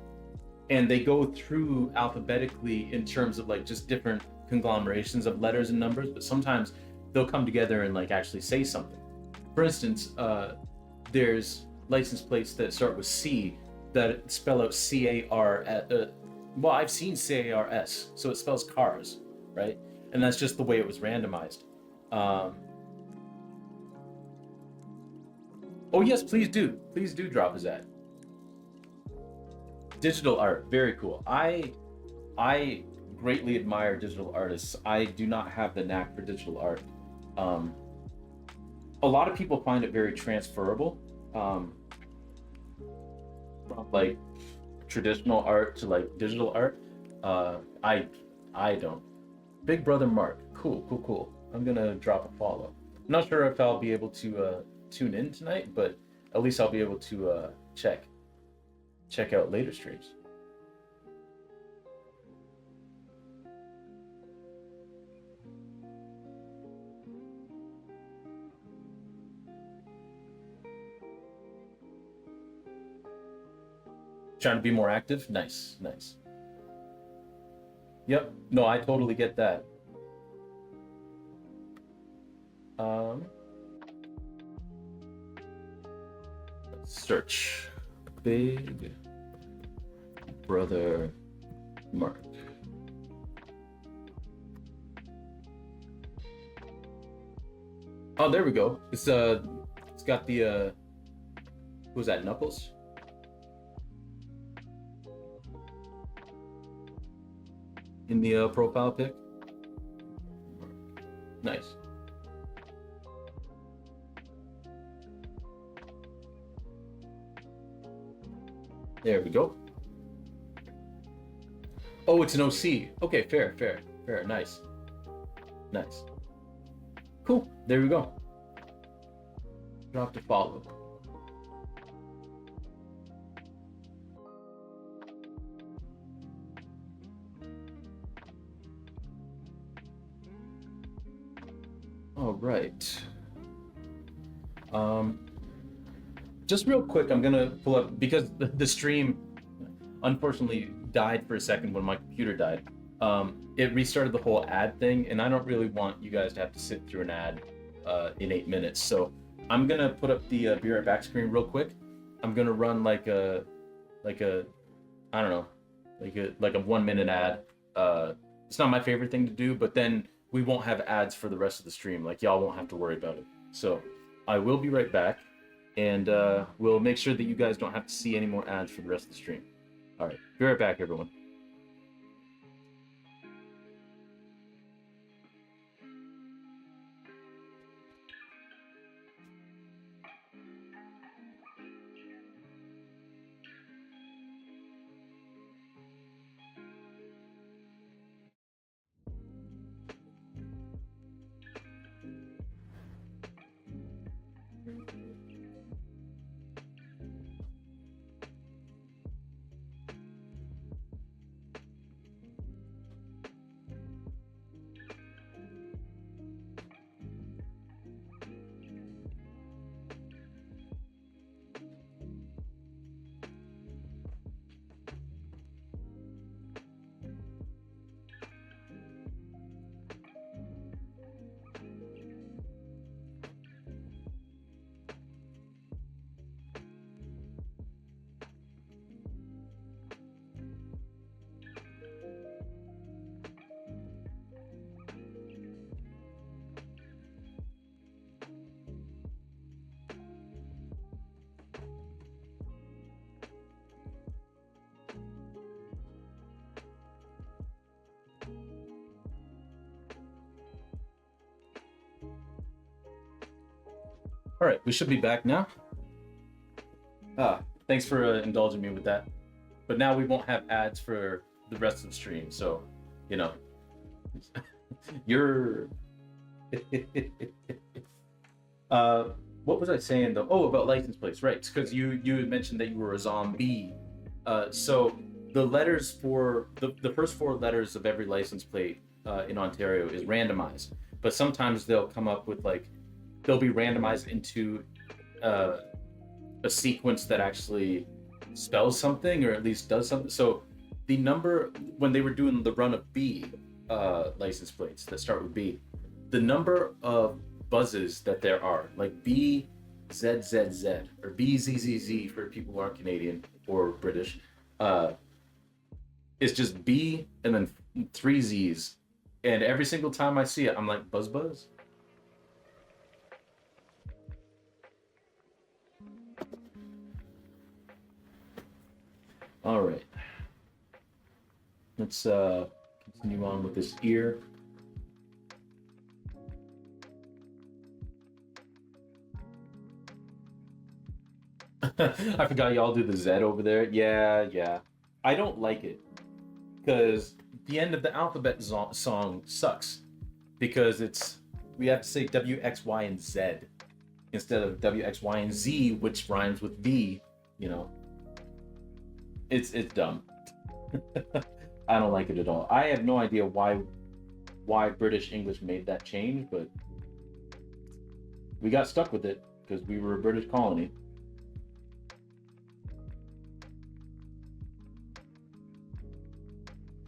and they go through alphabetically in terms of like just different conglomerations of letters and numbers, but sometimes they'll come together and like actually say something. For instance, there's license plates that start with C that spell out CAR. Well, I've seen CARS, so it spells cars, right? And that's just the way it was randomized. Um, oh yes, please do drop his ad. Digital art, very cool. I greatly admire digital artists. I do not have the knack for digital art. Um, a lot of people find it very transferable um, from like traditional art to like digital art. Uh, I I don't. Big Brother Mark, cool, cool, cool. I'm gonna drop a follow. I'm not sure if I'll be able to tune in tonight, but at least I'll be able to check out later streams. Trying to be more active. Nice, nice. Yep. No, I totally get that. Um, let's search Big Brother Mark. Oh, there we go. It's got the who's that? Knuckles in the profile pic. Nice. There we go. Oh, it's an OC. Okay, fair, fair, fair. Nice, nice. Cool. There we go. Drop the follow. All right. Um, just real quick, I'm gonna pull up because the stream unfortunately died for a second when my computer died. It restarted the whole ad thing, and I don't really want you guys to have to sit through an ad in 8 minutes. So I'm gonna put up the be right back screen real quick. I'm gonna run like a I don't know like a 1 minute ad. It's not my favorite thing to do, but then we won't have ads for the rest of the stream. Like y'all won't have to worry about it. So I will be right back, and we'll make sure that you guys don't have to see any more ads for the rest of the stream. All right, be right back, everyone. All right, we should be back now. Thanks for indulging me with that. But now we won't have ads for the rest of the stream, so you know, you're. uh, what was I saying though? Oh, about license plates, right? Because you had mentioned that you were a zombie. So the letters for the first four letters of every license plate in Ontario is randomized, but sometimes they'll come up with like they'll be randomized into a sequence that actually spells something or at least does something. So the number when they were doing the run of B license plates that start with B, the number of buzzes that there are, like B Z Z Z or B Z Z Z for people who aren't Canadian or British, is just B and then three Z's. And every single time I see it, I'm like, buzz buzz. All right. Let's continue on with this ear. I forgot y'all do the Z over there. Yeah. I don't like it because the end of the alphabet song sucks because we have to say W, X, Y, and Z instead of W, X, Y, and Z, which rhymes with V. You know, it's dumb. I don't like it at all. I have no idea why British English made that change, but we got stuck with it because we were a British colony.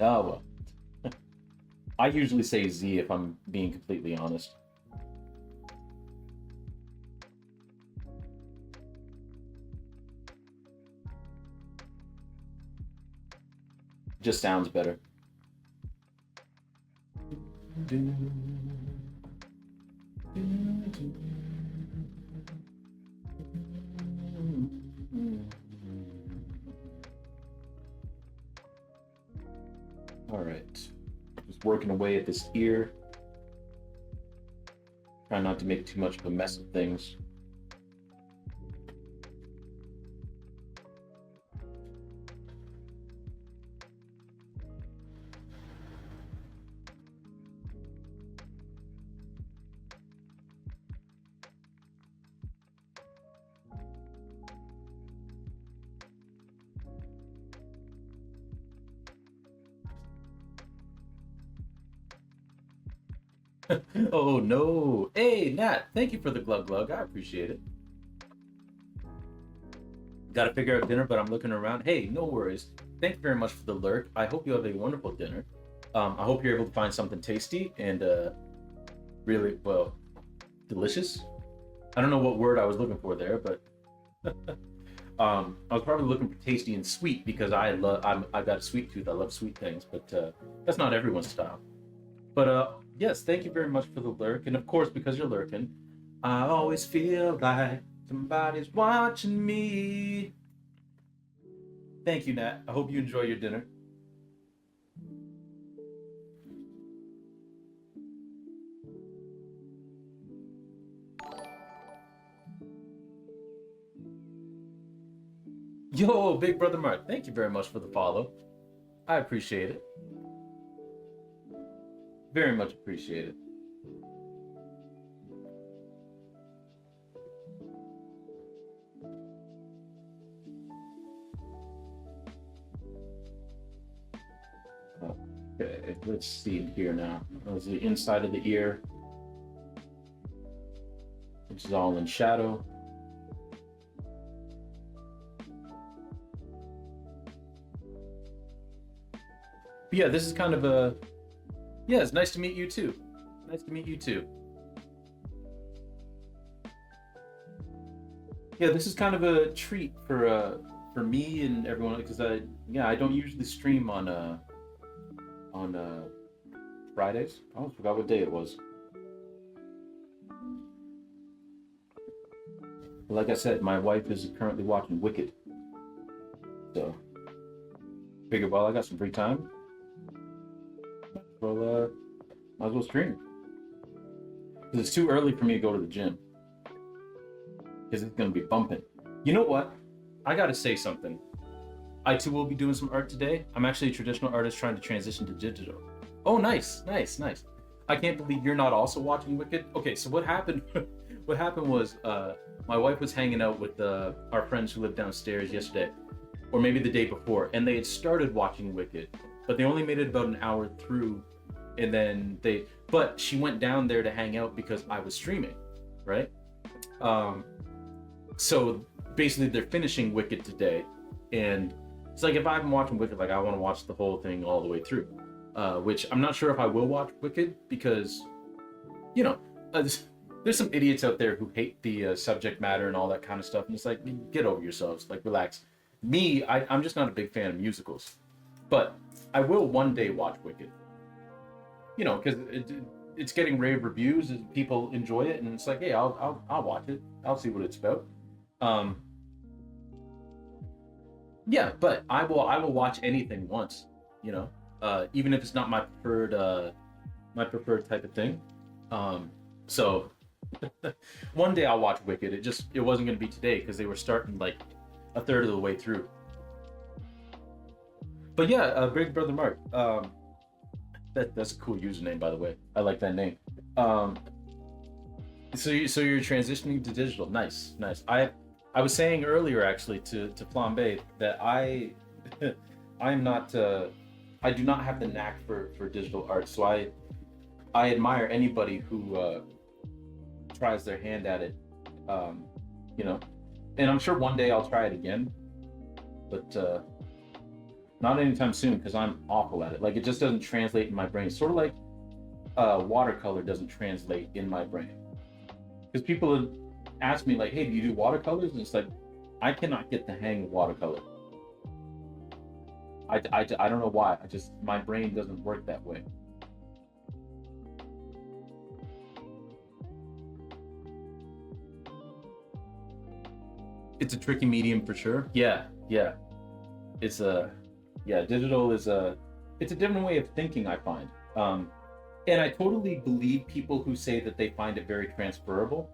Oh well. I usually say Z if I'm being completely honest. Just sounds better. All right, just working away at this ear. Try not to make too much of a mess of things. Oh no. Hey Nat, thank you for the glug glug. I appreciate it. Got to figure out dinner, but I'm looking around. Hey, no worries. Thank you very much for the lurk. I hope you have a wonderful dinner. I hope you're able to find something tasty and really, well, delicious. I don't know what word I was looking for there, but I was probably looking for tasty and sweet because I've got a sweet tooth. I love sweet things, but that's not everyone's style. But yes, thank you very much for the lurk, and of course, because you're lurking, I always feel like somebody's watching me. Thank you, Nat. I hope you enjoy your dinner. Yo, Big Brother Mark, thank you very much for the follow. I appreciate it. Very much appreciate it. Okay, let's see here now. That's the inside of the ear, which is all in shadow. But yeah, this is kind of a... Yeah, it's nice to meet you too. Nice to meet you too. Yeah, this is kind of a treat for me and everyone because I don't usually stream on Fridays. Oh, I forgot what day it was. Like I said, my wife is currently watching Wicked, so figured while I got some free time, well, might as well stream. Because it's too early for me to go to the gym. because it's gonna be bumping. You know what? I gotta say something. I too will be doing some art today. I'm actually a traditional artist trying to transition to digital. Oh, nice, nice, nice. I can't believe you're not also watching Wicked. Okay, so what happened? What happened was my wife was hanging out with our friends who live downstairs yesterday, or maybe the day before, and they had started watching Wicked, but they only made it about an hour through, and then but she went down there to hang out because I was streaming, right? So basically they're finishing Wicked today, and it's like if I've been watching Wicked, like I want to watch the whole thing all the way through, which I'm not sure if I will watch Wicked because, you know, there's some idiots out there who hate the subject matter and all that kind of stuff, and it's like, get over yourselves, like relax. Me, I'm just not a big fan of musicals, but I will one day watch Wicked. You know, because it's getting rave reviews and people enjoy it, and it's like, hey, I'll watch it. I'll see what it's about. Yeah, but I will watch anything once, you know, even if it's not my preferred type of thing. So one day I'll watch Wicked. It wasn't going to be today because they were starting like a third of the way through. But yeah, Big Brother Mark. That's a cool username, by the way. I like that name. So you're transitioning to digital. Nice, nice. I was saying earlier actually to Flambe that I'm not I do not have the knack for digital art. So I admire anybody who tries their hand at it. You know, and I'm sure one day I'll try it again, but not anytime soon because I'm awful at it. Like it just doesn't translate in my brain. Sort of like watercolor doesn't translate in my brain. Because people have asked me like, hey, do you do watercolors? And it's like, I cannot get the hang of watercolor. I don't know why. My brain doesn't work that way. It's a tricky medium for sure. Yeah, yeah. It's digital is it's a different way of thinking, I find. And I totally believe people who say that they find it very transferable.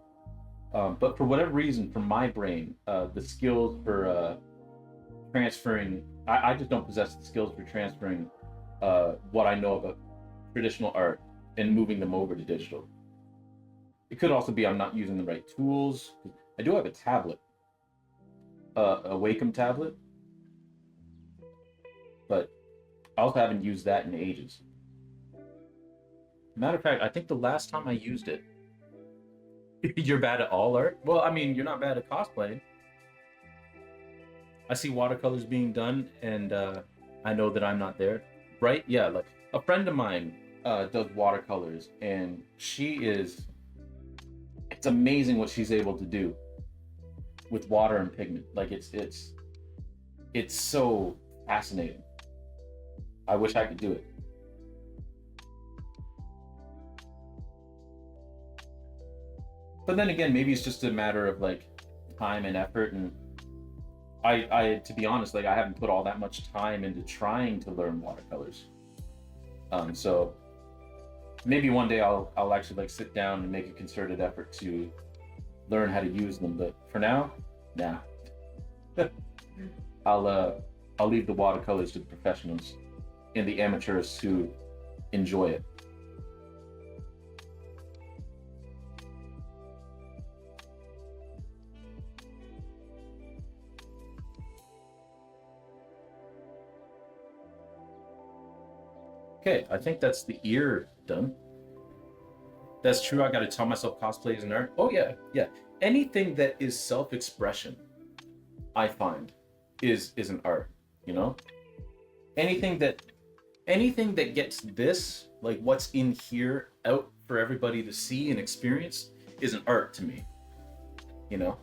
But for whatever reason, from my brain, the skills for transferring, I just don't possess the skills for transferring what I know about traditional art and moving them over to digital. It could also be I'm not using the right tools. I do have a tablet, a Wacom tablet, but I also haven't used that in ages. Matter of fact, I think the last time I used it, you're bad at all art? Well, I mean, you're not bad at cosplaying. I see watercolors being done, and I know that I'm not there, right? Yeah, like a friend of mine does watercolors, and it's amazing what she's able to do with water and pigment. Like it's so fascinating. I wish I could do it. But then again, maybe it's just a matter of like time and effort, and I to be honest, like I haven't put all that much time into trying to learn watercolors. So maybe one day I'll actually like sit down and make a concerted effort to learn how to use them. But for now, nah. I'll leave the watercolors to the professionals and the amateurs who enjoy it. Okay, I think that's the ear done. That's true. I got to tell myself cosplay is an art. Oh yeah, yeah. Anything that is self-expression, I find, is an art. You know, anything that gets this, like what's in here, out for everybody to see and experience, is an art to me. You know,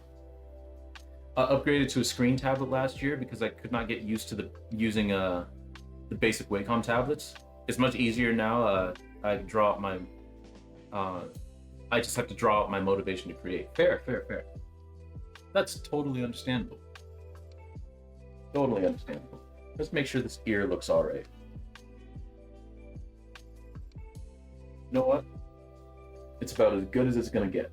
I upgraded to a screen tablet last year because I could not get used to using the basic Wacom tablets. It's much easier now. I draw out my. I just have to draw out my motivation to create. Fair. That's totally understandable. Totally understandable. Let's make sure this ear looks all right. You know what? It's about as good as it's gonna get.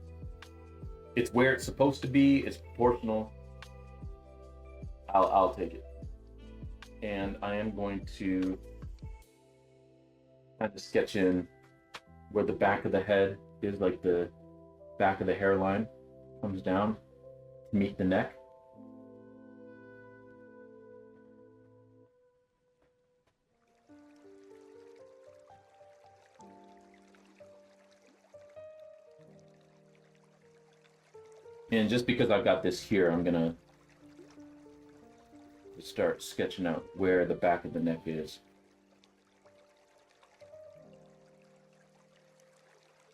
It's where it's supposed to be. It's proportional. I'll take it. And I am going to kind of sketch in where the back of the head is, like the back of the hairline comes down to meet the neck. And just because I've got this here, I'm gonna start sketching out where the back of the neck is,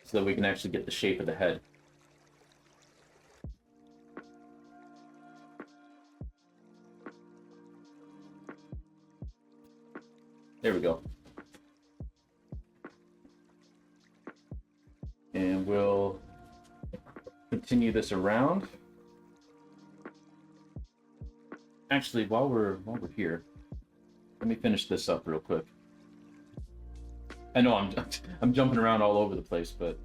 so that we can actually get the shape of the head. There we go. And we'll continue this around. Actually, while we're here, let me finish this up real quick. I know I'm jumping around all over the place, but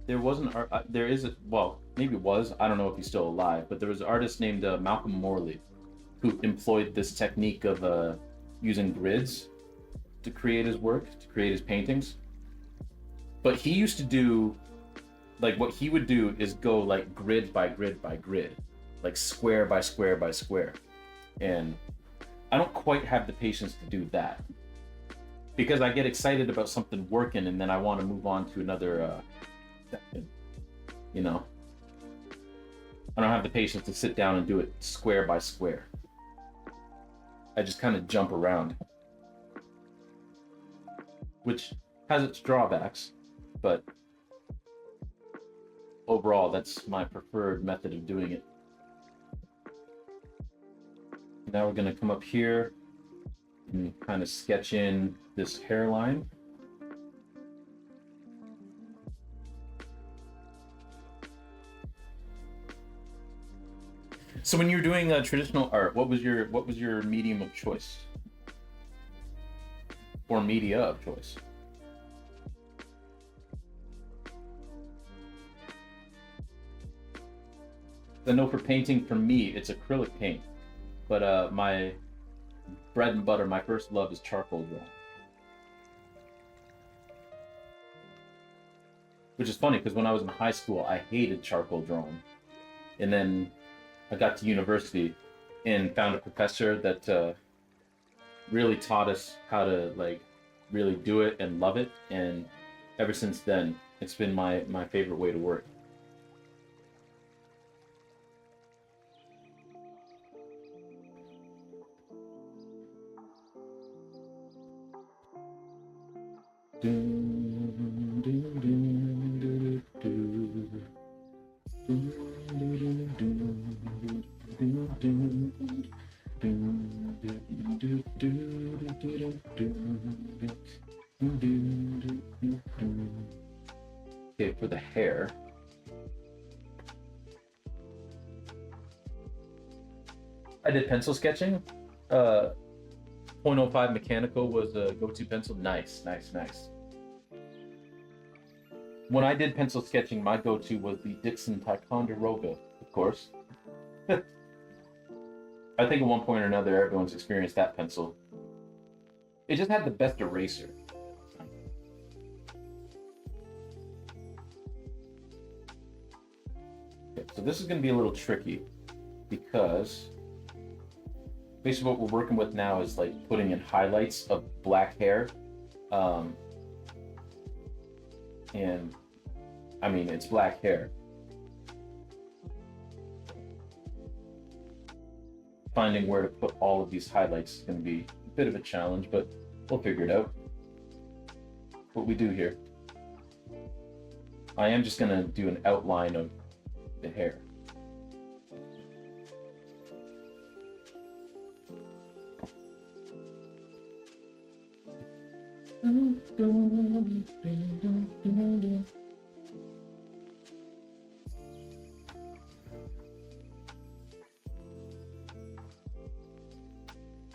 there wasn't there is a, well, maybe it was, I don't know if he's still alive, but there was an artist named Malcolm Morley who employed this technique of using grids to create his work, to create his paintings. But he used to do, like, what he would do is go like grid by grid by grid, like square by square by square. And I don't quite have the patience to do that, because I get excited about something working and then I want to move on to another section, you know? I don't have the patience to sit down and do it square by square. I just kind of jump around, which has its drawbacks, but overall, that's my preferred method of doing it. Now we're going to come up here and kind of sketch in this hairline. So when you're doing traditional art, what was your medium of choice? Or media of choice? I know for painting, for me, it's acrylic paint. But my bread and butter, my first love is charcoal drawing. Which is funny, because when I was in high school, I hated charcoal drawing. And then I got to university and found a professor that really taught us how to, like, really do it and love it. And ever since then, it's been my favorite way to work. Okay, for the hair, I did pencil sketching. 0.05 mechanical was a go-to pencil. Nice. When I did pencil sketching, my go-to was the Dixon Ticonderoga, of course. I think at one point or another, everyone's experienced that pencil. It just had the best eraser. Okay, so this is going to be a little tricky, because basically what we're working with now is like putting in highlights of black hair. And I mean, it's black hair. Finding where to put all of these highlights is going to be a bit of a challenge, but we'll figure it out. What we do here, I am just going to do an outline of the hair.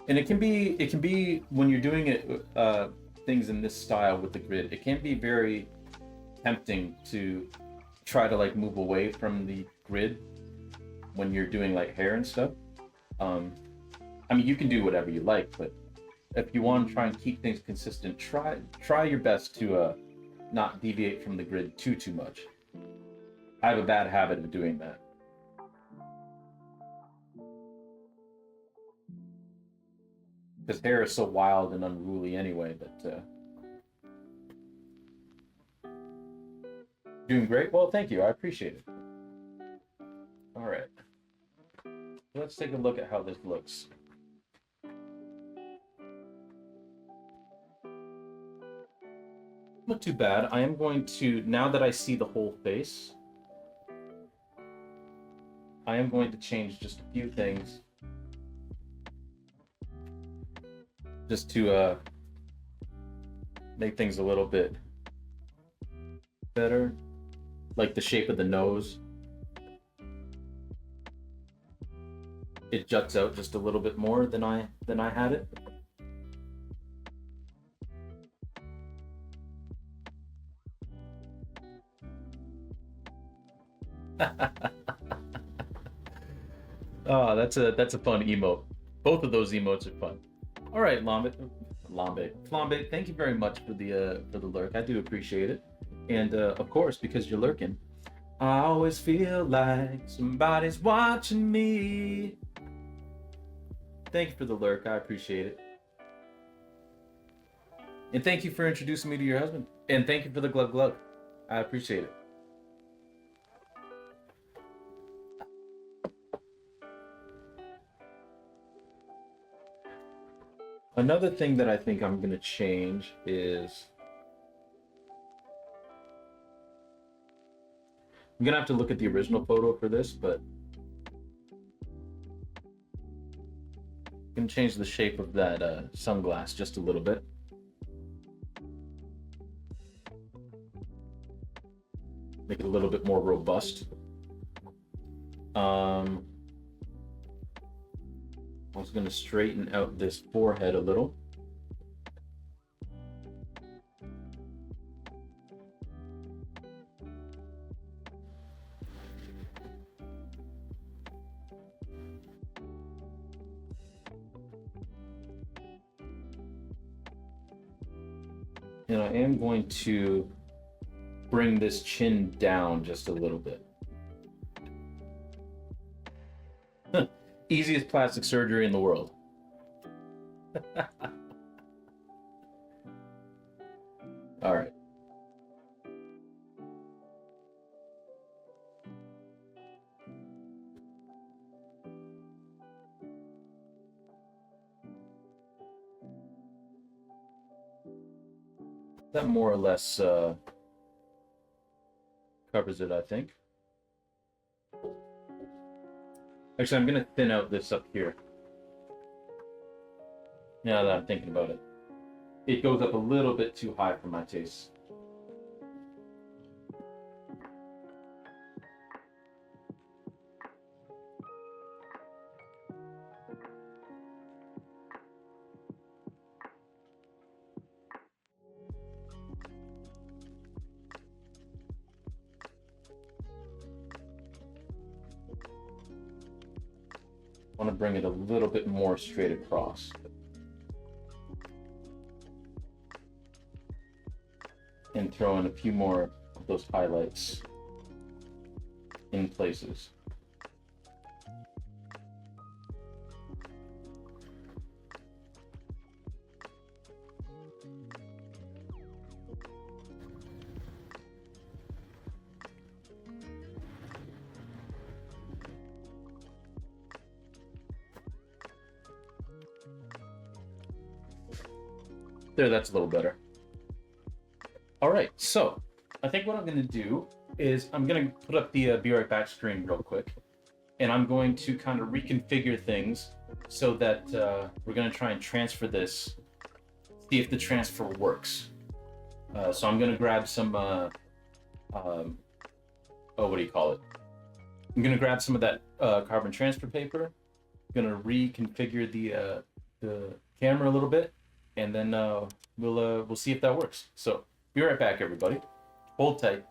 And it can be when you're doing it things in this style with the grid, it can be very tempting to try to like move away from the grid when you're doing like hair and stuff. I mean, you can do whatever you like, but if you want to try and keep things consistent, try your best to not deviate from the grid too much. I have a bad habit of doing that. Because hair is so wild and unruly anyway that doing great. Well, thank you. I appreciate it. All right. Let's take a look at how this looks. Not too bad. I am going to, now that I see the whole face, I am going to change just a few things. Just to make things a little bit better. Like the shape of the nose. It juts out just a little bit more than I had it. Oh, that's a fun emote. Both of those emotes are fun. All right, Flambe, thank you very much for the lurk. I do appreciate it, and of course, because you're lurking, I always feel like somebody's watching me. Thank you for the lurk. I appreciate it, and thank you for introducing me to your husband. And thank you for the glug glug. I appreciate it. Another thing that I think I'm going to change is I'm going to have to look at the original photo for this, but I'm going to change the shape of that sunglass just a little bit. Make it a little bit more robust. I was going to straighten out this forehead a little. And I am going to bring this chin down just a little bit. Easiest plastic surgery in the world. All right. That more or less covers it, I think. Actually, I'm going to thin out this up here. Now that I'm thinking about it. It goes up a little bit too high for my taste. I want to bring it a little bit more straight across. And throw in a few more of those highlights in places. There, that's a little better. All right, so I think what I'm going to do is I'm going to put up the Be Right Back screen real quick, and I'm going to kind of reconfigure things so that we're going to try and transfer this, see if the transfer works. So I'm going to grab some, what do you call it? I'm going to grab some of that carbon transfer paper. I'm going to reconfigure the camera a little bit, and then we'll see if that works. So be right back, everybody. Hold tight.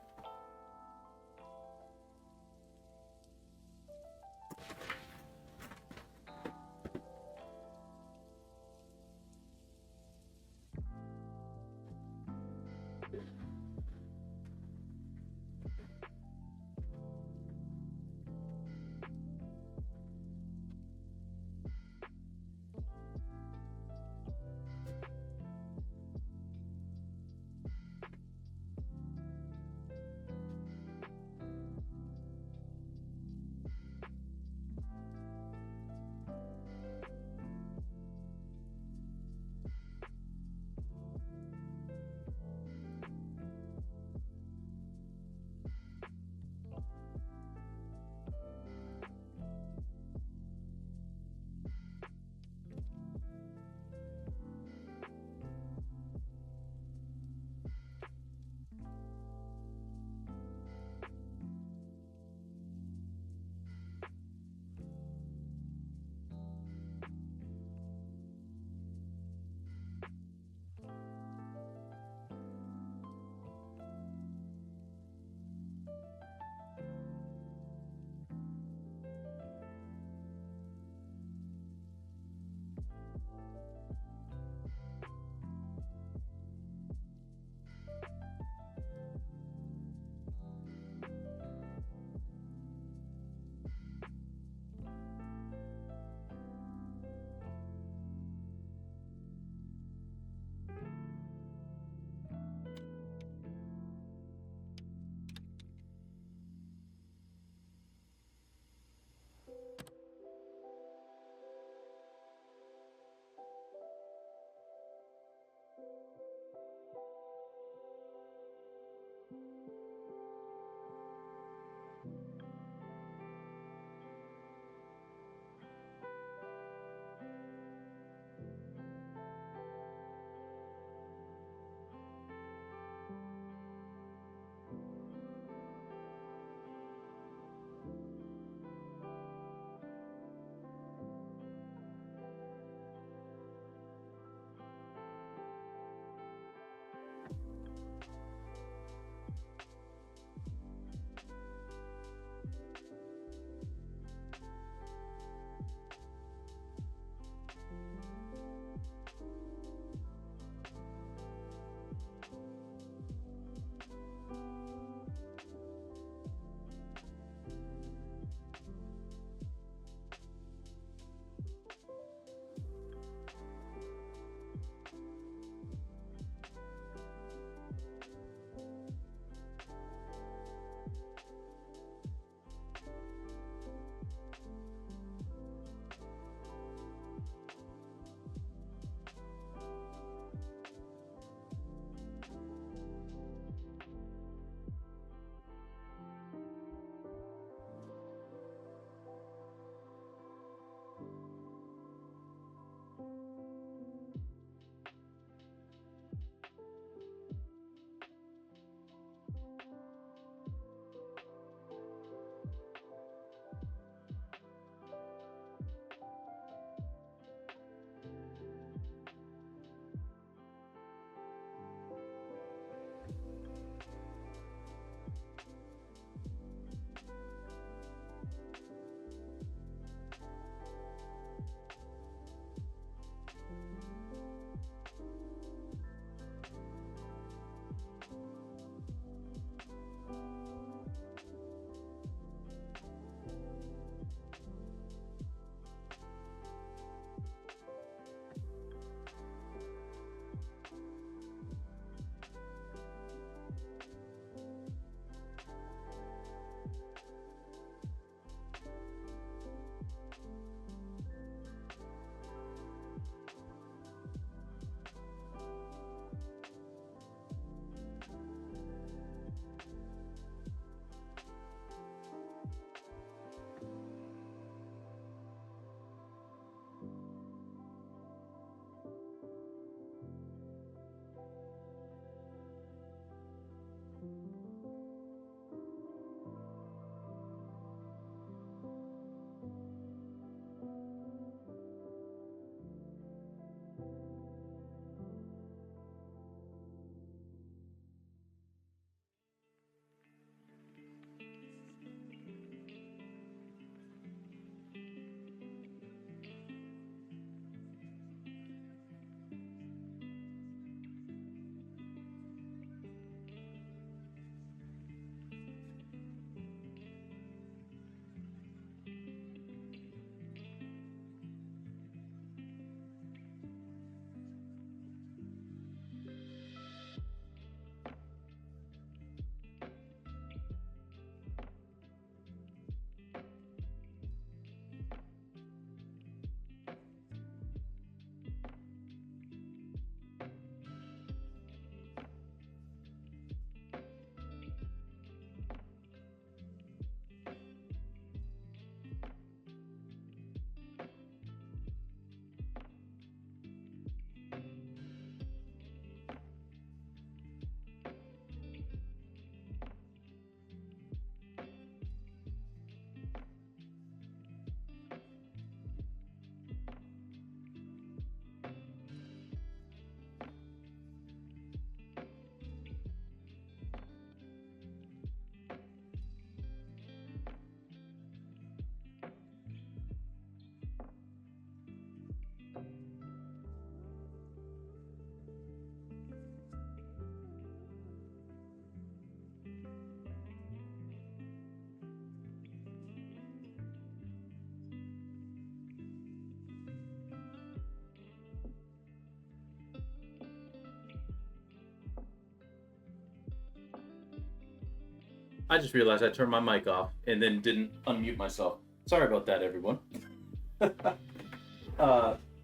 I just realized I turned my mic off and then didn't unmute myself. Sorry about that, everyone.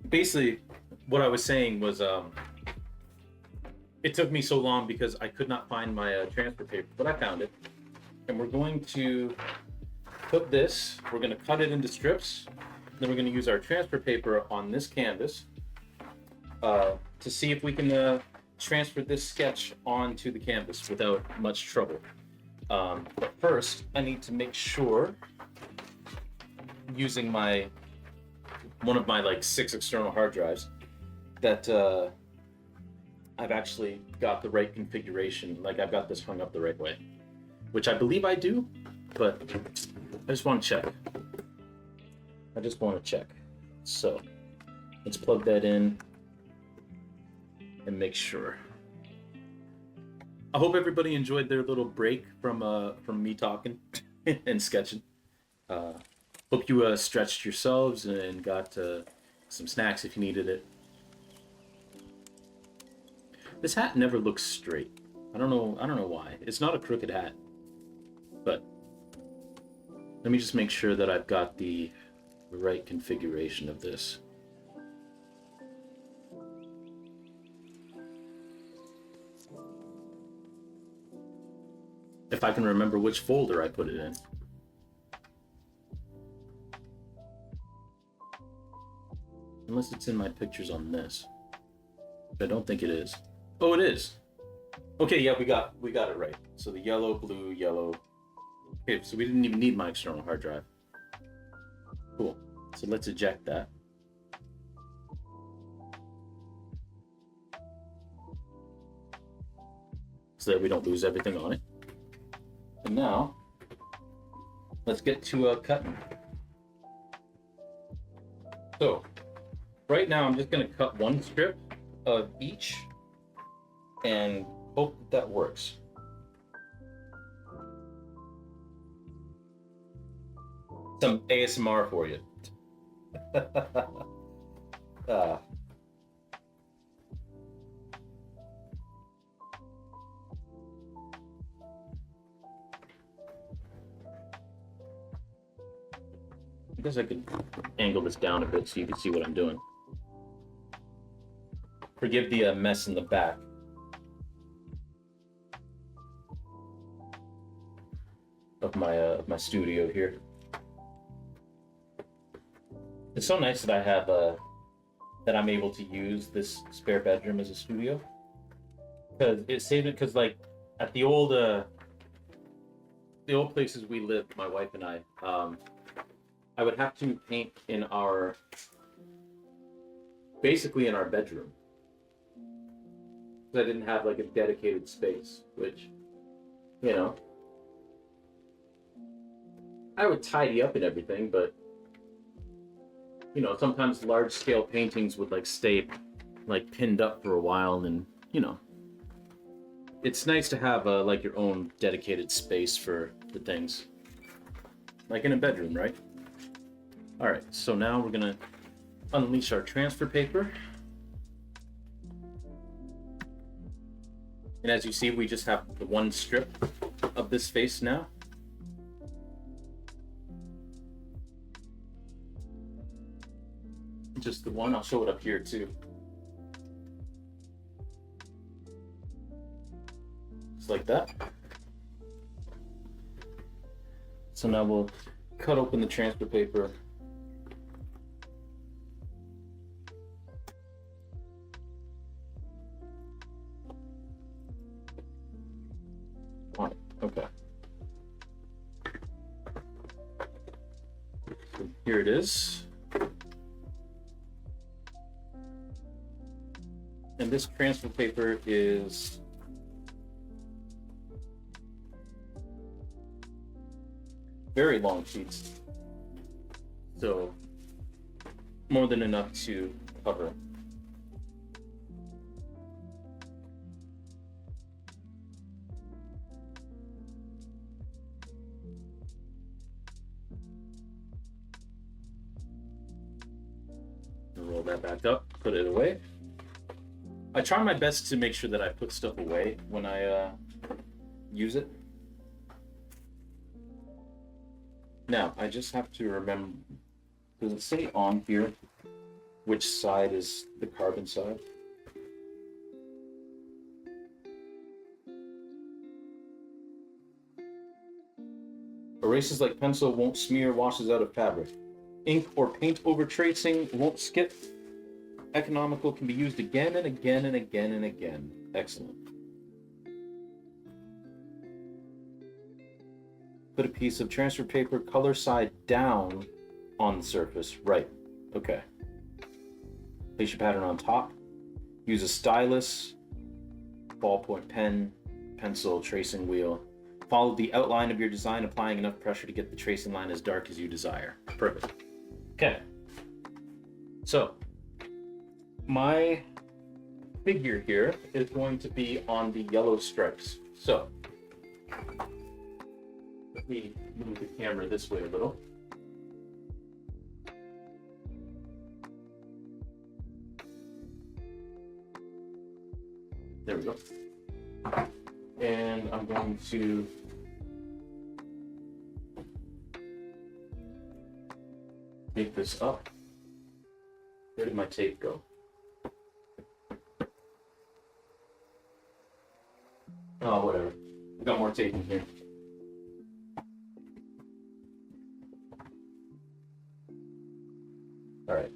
Basically, what I was saying was it took me so long because I could not find my transfer paper, but I found it. And we're going to put this, we're going to cut it into strips. Then we're going to use our transfer paper on this canvas to see if we can transfer this sketch onto the canvas without much trouble. But first, I need to make sure, using one of my like 6 external hard drives, that I've actually got the right configuration. Like I've got this hung up the right way, which I believe I do, but I just want to check. So let's plug that in and make sure. I hope everybody enjoyed their little break from me talking and sketching. Hope you stretched yourselves and got some snacks if you needed it. This hat never looks straight. I don't know why. It's not a crooked hat, but let me just make sure that I've got the right configuration of this. If I can remember which folder I put it in. Unless it's in my pictures on this. But I don't think it is. Oh, it is. Okay, yeah, we got it right. So the yellow, blue, yellow. Okay, so we didn't even need my external hard drive. Cool. So let's eject that. So that we don't lose everything on it. And now, let's get to cutting. So, right now I'm just going to cut one strip of each and hope that works. Some ASMR for you. I guess I could angle this down a bit so you can see what I'm doing. Forgive the mess in the back. Of my studio here. It's so nice that I have that I'm able to use this spare bedroom as a studio, because it saved it. Because like at the old places we lived, my wife and I would have to paint in basically in our bedroom, because I didn't have like a dedicated space, which, you know, I would tidy up and everything, but you know, sometimes large scale paintings would like stay like pinned up for a while, and you know, it's nice to have like your own dedicated space for the things, like in a bedroom, right? All right, so now we're gonna unleash our transfer paper. And as you see, we just have the one strip of this face now. Just the one. I'll show it up here too. Just like that. So now we'll cut open the transfer paper. Okay. So here it is. And this transfer paper is very long sheets, so more than enough to cover. Roll that back up, put it away. I try my best to make sure that I put stuff away when I use it. Now, I just have to remember, does it say on here which side is the carbon side? Erases like pencil won't smear, washes out of fabric. Ink or paint over tracing won't skip. Economical, can be used again and again and again and again. Excellent. Put a piece of transfer paper color side down on the surface. Right. Okay. Place your pattern on top. Use a stylus, ballpoint pen, pencil, tracing wheel. Follow the outline of your design, applying enough pressure to get the tracing line as dark as you desire. Perfect. Okay. So, my figure here is going to be on the yellow stripes. So, let me move the camera this way a little. There we go. And I'm going to take this up. Where did my tape go? Oh, whatever. We got more tape in here. All right.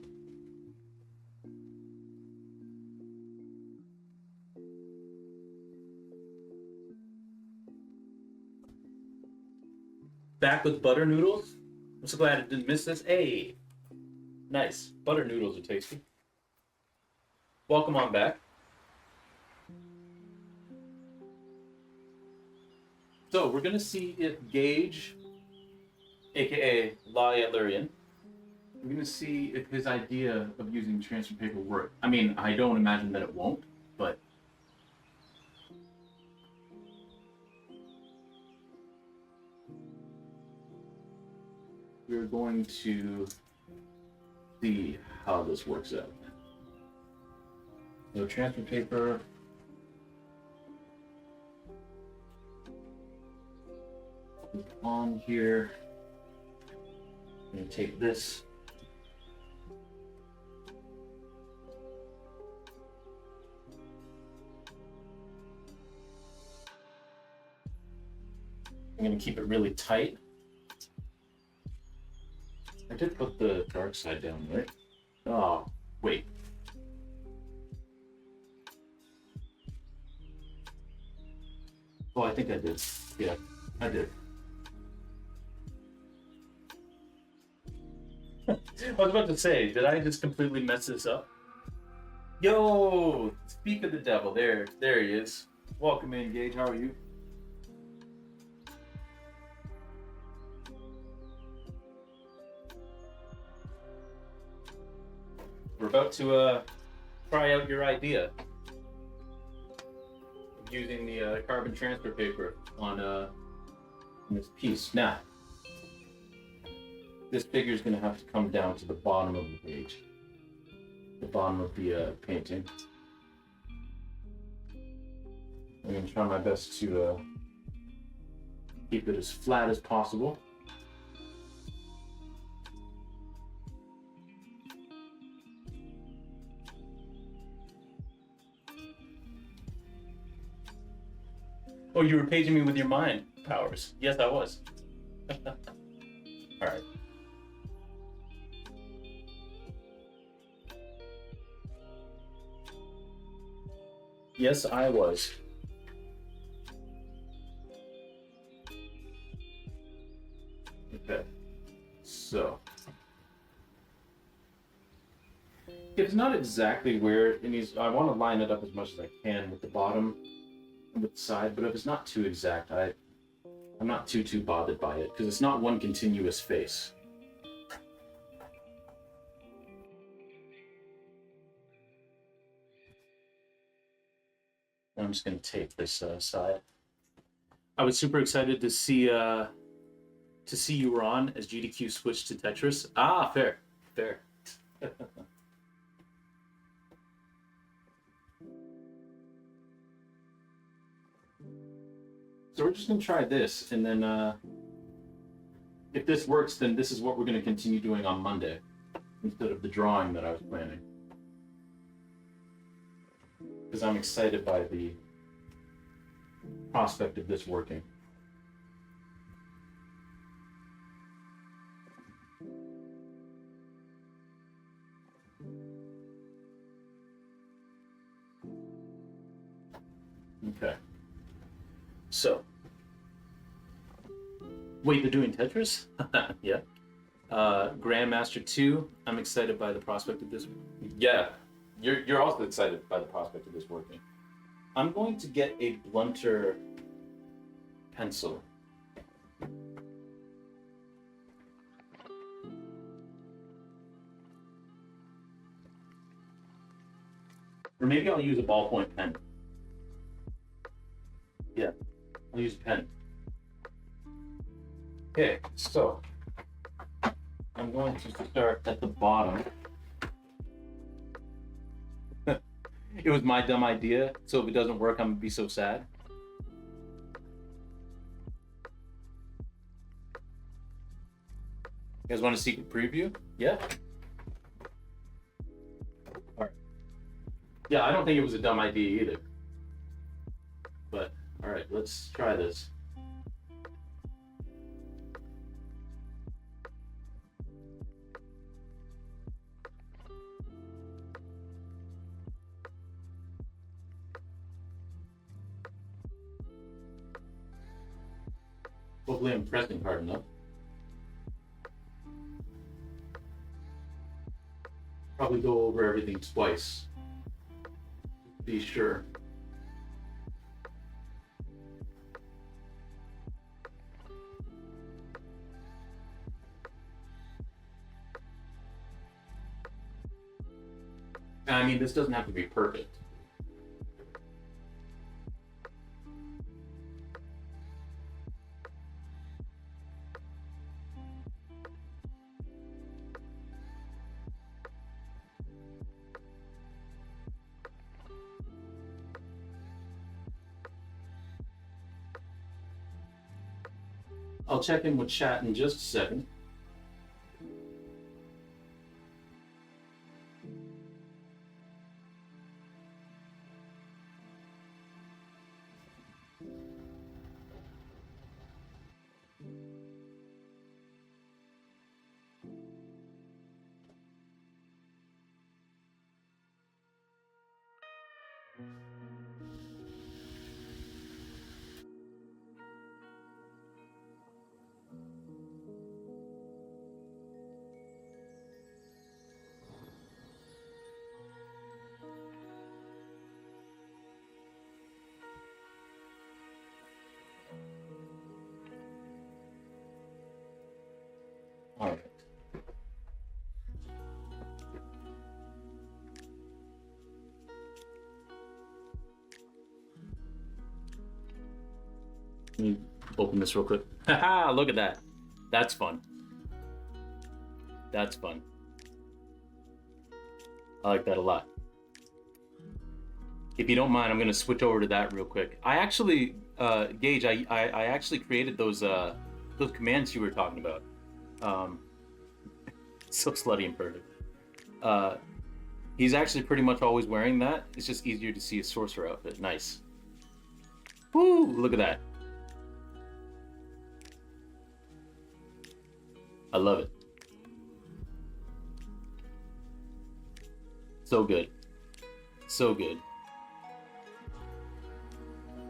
Back with butter noodles. I'm so glad I didn't miss this. Hey, nice. Butter noodles are tasty. Welcome on back. So we're gonna see if Gage, aka Lyalurian, we're gonna see if his idea of using transfer paper worked. I mean, I don't imagine that it won't, but we're going to see how this works out. So transfer paper. On here. I'm going to take this. I'm going to keep it really tight. I did put the dark side down, right? Oh, wait. Oh, I think I did. Yeah, I did. I was about to say, did I just completely mess this up? Yo, speak of the devil. There he is. Welcome in, Gage. How are you? We're about to try out your idea of using the carbon transfer paper on this piece. Now, this figure is going to have to come down to the bottom of the page, the bottom of the painting. I'm going to try my best to keep it as flat as possible. Oh, you were paging me with your mind powers. Yes, I was. All right. Yes, I was. Okay. So. It's not exactly where it needs. I want to line it up as much as I can with the bottom and with the side, but if it's not too exact, I'm not too bothered by it because it's not one continuous face. I'm just gonna tape this side. I was super excited to see you were on as GDQ switched to Tetris. Ah, fair. So we're just gonna try this, and then If this works, then this is what we're going to continue doing on Monday instead of the drawing that I was planning. Because I'm excited by the prospect of this working. Okay. So. Wait, they're doing Tetris? Yeah. Grandmaster 2, I'm excited by the prospect of this. Yeah, you're also excited by the prospect of this working. I'm going to get a blunter pencil. Or maybe I'll use a ballpoint pen. Yeah, I'll use a pen. Okay, so I'm going to start at the bottom. It was my dumb idea, so if it doesn't work, I'm gonna be so sad. You guys want a secret preview? Yeah? All right. Yeah, I don't think it was a dumb idea either. But, all right, let's try this. Hopefully I'm pressing hard enough. Probably go over everything twice. Be sure. I mean, this doesn't have to be perfect. I'll check in with chat in just a second. All right. Let me open this real quick. Haha, look at that. That's fun. That's fun. I like that a lot. If you don't mind, I'm going to switch over to that real quick. I actually, Gage, I actually created those commands you were talking about. So slutty and perfect. He's actually pretty much always wearing that. It's just easier to see his sorcerer outfit. Nice. Woo! Look at that. I love it. So good. So good.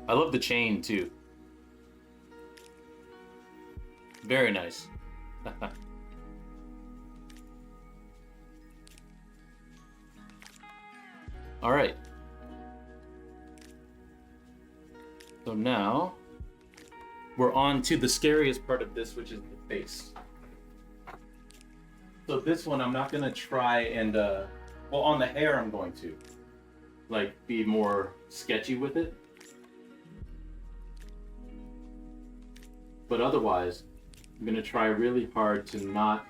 I love the chain too. Very nice. All right. So now we're on to the scariest part of this, which is the face. So this one, I'm not gonna try and, well, on the hair, I'm going to, like, be more sketchy with it. But otherwise, I'm gonna try really hard to not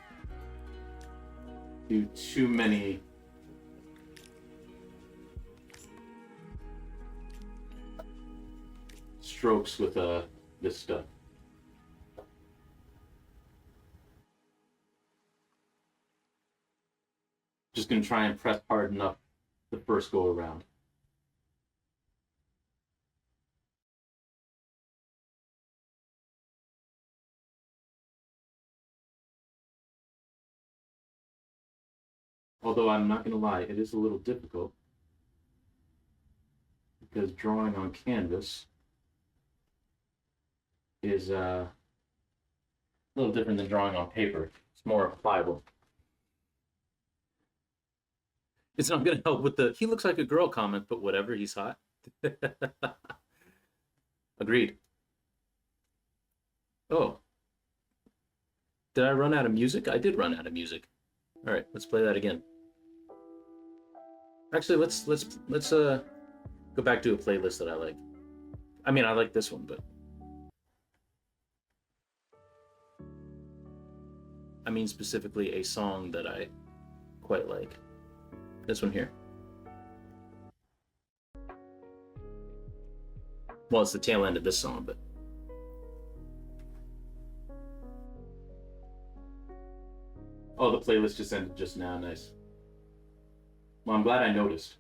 do too many strokes with this stuff. Just gonna try and press hard enough the first go around. Although I'm not gonna lie, it is a little difficult because drawing on canvas is a little different than drawing on paper. It's more pliable. It's not gonna help with the "he looks like a girl" comment, but whatever, he's hot. Agreed. Oh, did I run out of music? I did run out of music. All right, let's play that again. Actually, let's go back to a playlist that I like. I mean, I like this one, but I mean specifically a song that I quite like. This one here. Well, it's the tail end of this song, but oh, the playlist just ended just now. Nice. Well, I'm glad I noticed.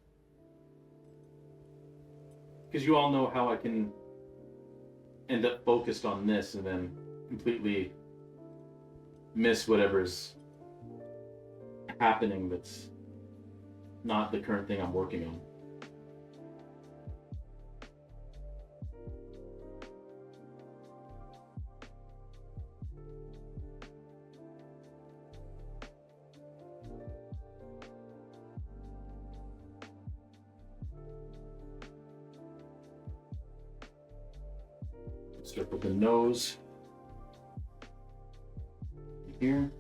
Because you all know how I can end up focused on this and then completely miss whatever's happening that's not the current thing I'm working on. Start with the nose here.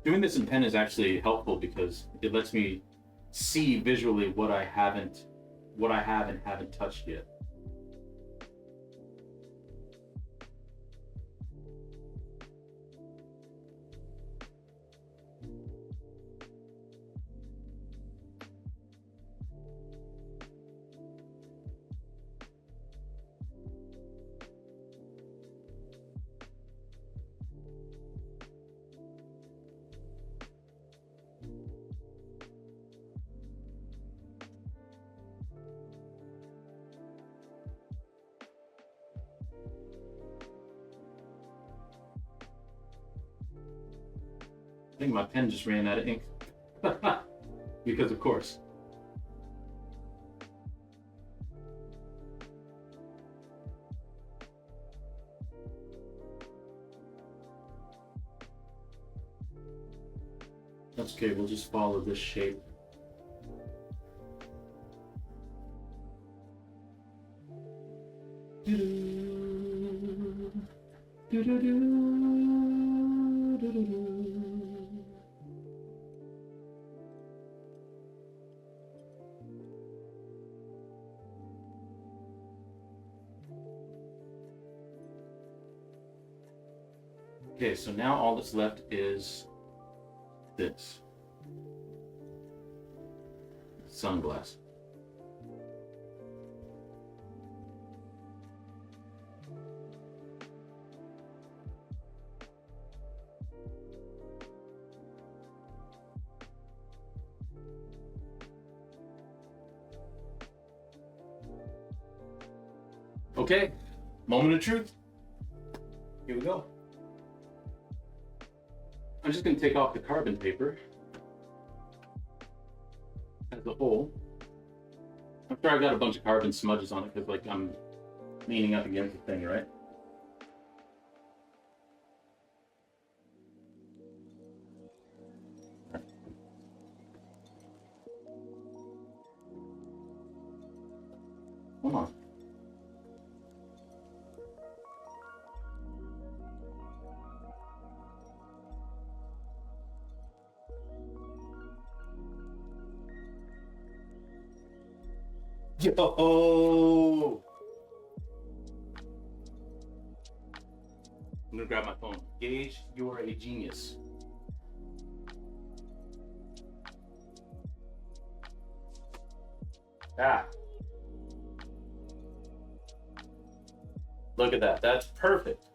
Doing this in pen is actually helpful because it lets me see visually what I have and haven't touched yet. I think my pen just ran out of ink. Because of course. That's okay, we'll just follow this shape. Okay, so now all that's left is this. Sunglass. Okay, moment of truth. Here we go. I'm just going to take off the carbon paper as a whole. I'm sure I've got a bunch of carbon smudges on it because like I'm leaning up against the thing, right? Come on. Yo! I'm gonna grab my phone. Gage, you are a genius. Ah. Look at that. That's perfect.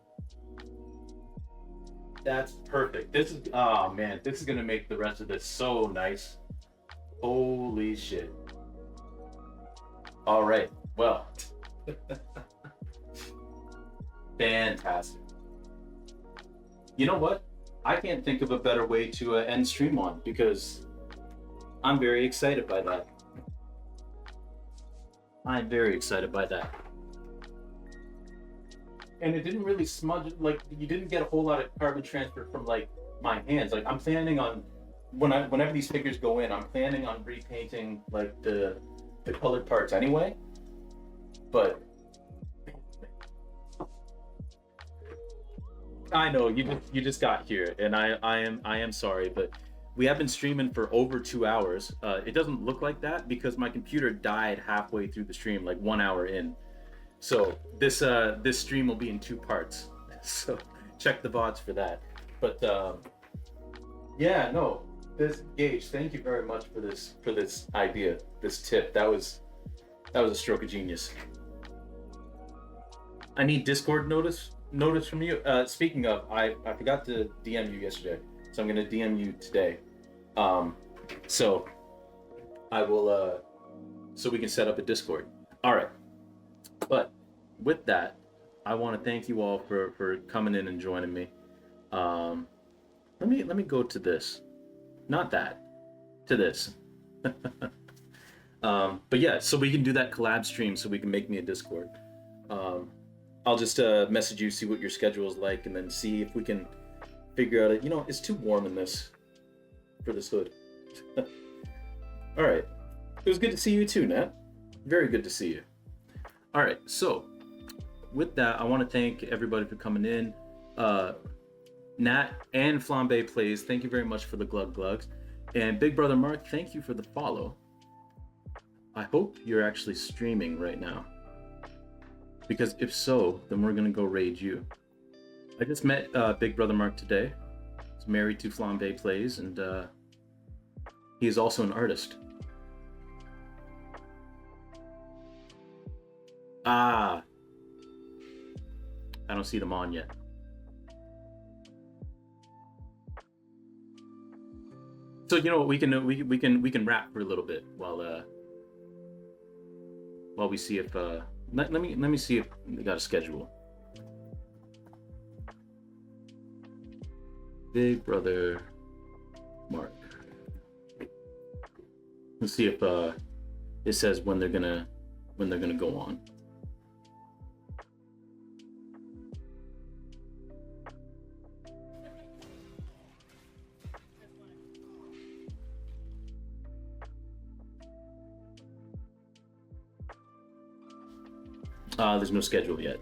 That's perfect. This is, oh man, this is gonna make the rest of this so nice. Holy shit. All right, well, fantastic. You know what? I can't think of a better way to end stream on because I'm very excited by that. I'm very excited by that. And it didn't really smudge, like you didn't get a whole lot of carbon transfer from like my hands. Like I'm planning on whenever these figures go in, I'm planning on repainting like the colored parts anyway. But I know you just got here, and I am sorry, but we have been streaming for over 2 hours. It doesn't look like that because my computer died halfway through the stream, like 1 hour in. So this stream will be in 2 parts. So check the VODs for that. But yeah, no, this Gage, thank you very much for this idea, this tip. That was a stroke of genius. I need Discord notice from you. Speaking of, I forgot to DM you yesterday, so I'm gonna DM you today. So I will so we can set up a Discord. All right. But with that, I want to thank you all for coming in and joining me. Let me go to this, not that, to this. But yeah, so we can do that collab stream, so we can make me a Discord. I'll just message you, see what your schedule is like, and then see if we can figure out. You know, it's too warm in this for this hood. All right, it was good to see you too, Nat. Very good to see you. All right, so with that, I want to thank everybody for coming in. Nat and Flambe Plays, thank you very much for the glug glugs. And Big Brother Mark, thank you for the follow. I hope you're actually streaming right now, because if so, then we're gonna go raid you. I just met Big Brother Mark today. He's married to Flambe Plays, and he is also an artist. Ah, I don't see them on yet. So you know what, we can rap for a little bit while we see if let me see if they got a schedule. Big Brother Mark. Let's see if it says when they're gonna go on. There's no schedule yet.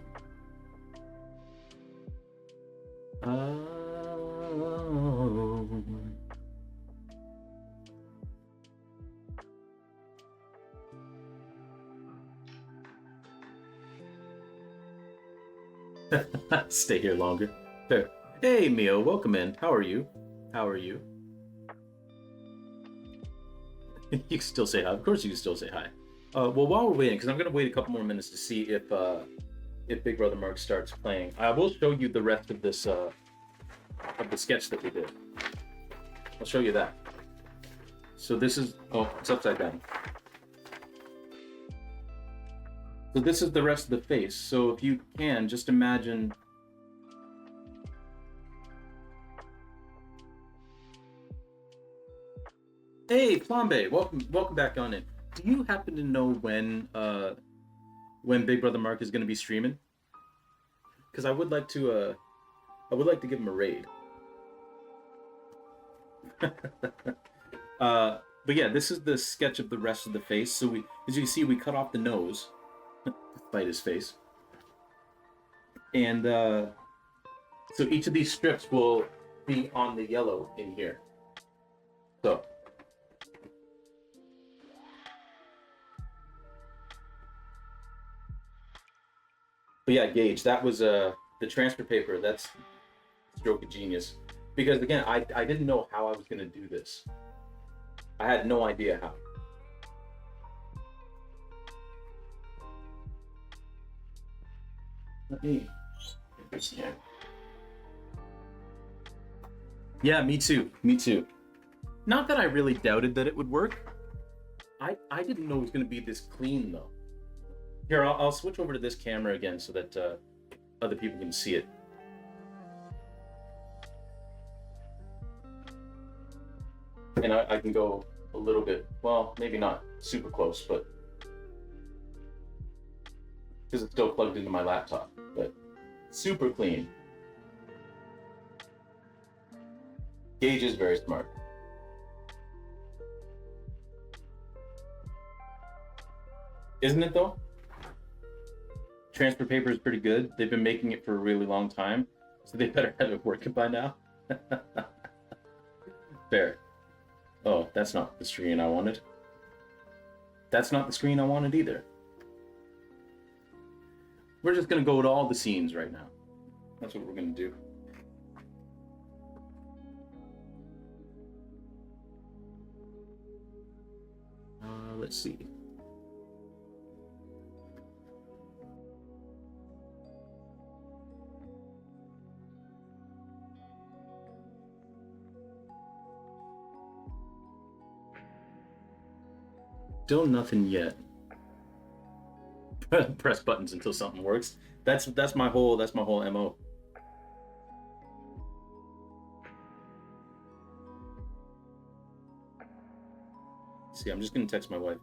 Stay here longer. Fair. Hey, Mio, welcome in. How are you? How are you? You can still say hi. Of course, you can still say hi. Well, while we're waiting, because I'm going to wait a couple more minutes to see if Big Brother Mark starts playing. I will show you the rest of this of the sketch that we did. I'll show you that. So this is, oh, it's upside down. So this is the rest of the face. So if you can, just imagine. Hey, Flambe, welcome back on in. Do you happen to know when Big Brother Mark is going to be streaming? Because I would like to give him a raid. But yeah, this is the sketch of the rest of the face. So as you can see, we cut off the nose, despite his face, and so each of these strips will be on the yellow in here. So. But yeah, Gage, that was the transfer paper. That's stroke of genius. Because again, I didn't know how I was going to do this. I had no idea how. Let me get this here. Yeah, me too. Me too. Not that I really doubted that it would work. I didn't know it was going to be this clean though. Here, I'll switch over to this camera again so that other people can see it. And I can go a little bit, well, maybe not super close, but because it's still plugged into my laptop, but super clean. Gage is very smart. Isn't it though? Transfer paper is pretty good. They've been making it for a really long time, so they better have it working by now. Fair. Oh, that's not the screen I wanted. That's not the screen I wanted either. We're just gonna go to all the scenes right now. That's what we're gonna do. Let's see. Still nothing yet. Press buttons until something works. That's my whole MO. See, I'm just gonna text my wife.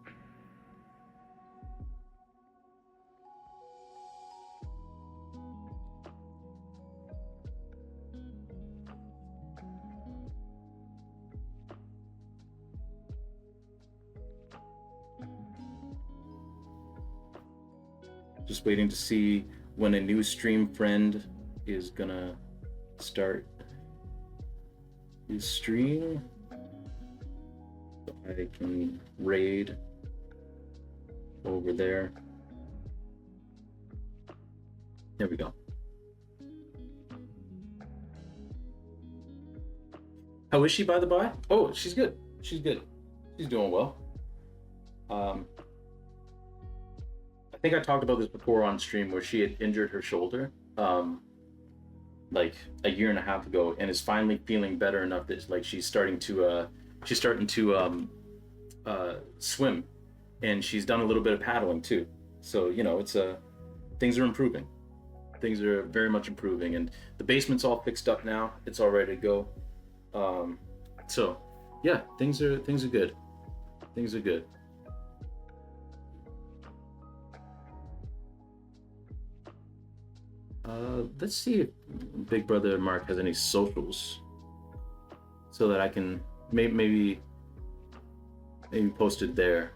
Just waiting to see when a new stream friend is gonna start his stream. So I can raid over there. There we go. How is she, by the by? Oh, she's good. She's good. She's doing well. I think I talked about this before on stream where she had injured her shoulder like a year and a half ago, and is finally feeling better enough that like she's starting to swim, and she's done a little bit of paddling too. So you know, it's things are improving. Things are very much improving, and the basement's all fixed up now. It's all ready to go. So yeah, things are good. Things are good. Let's see if Big Brother Mark has any socials, so that I can maybe post it there.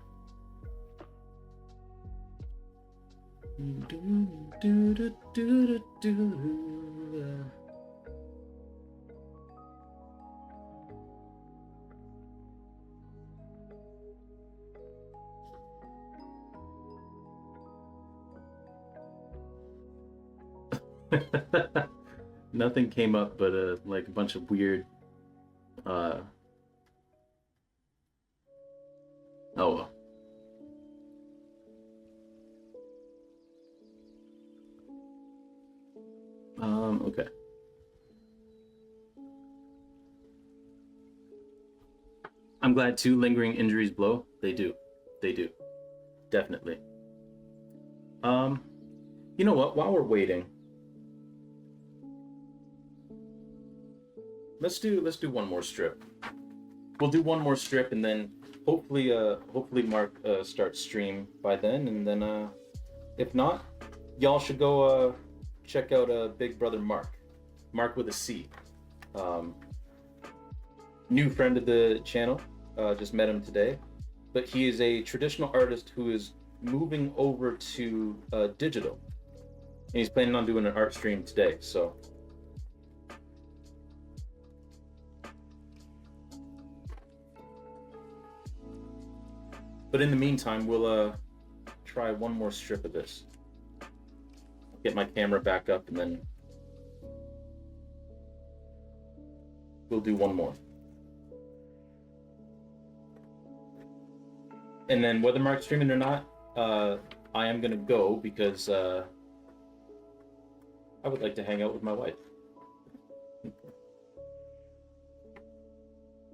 Nothing came up but like a bunch of weird oh well. Okay. I'm glad too. Lingering injuries blow. They do. Definitely. You know what? While we're waiting, let's do one more strip. We'll do one more strip, and then hopefully Mark starts stream by then, and then if not, y'all should go check out Big Brother Mark with a C. New friend of the channel. Just met him today, but he is a traditional artist who is moving over to digital, and he's planning on doing an art stream today. So but in the meantime, we'll try one more strip of this. Get my camera back up, and then we'll do one more. And then whether Mark's streaming or not, I am gonna go because I would like to hang out with my wife.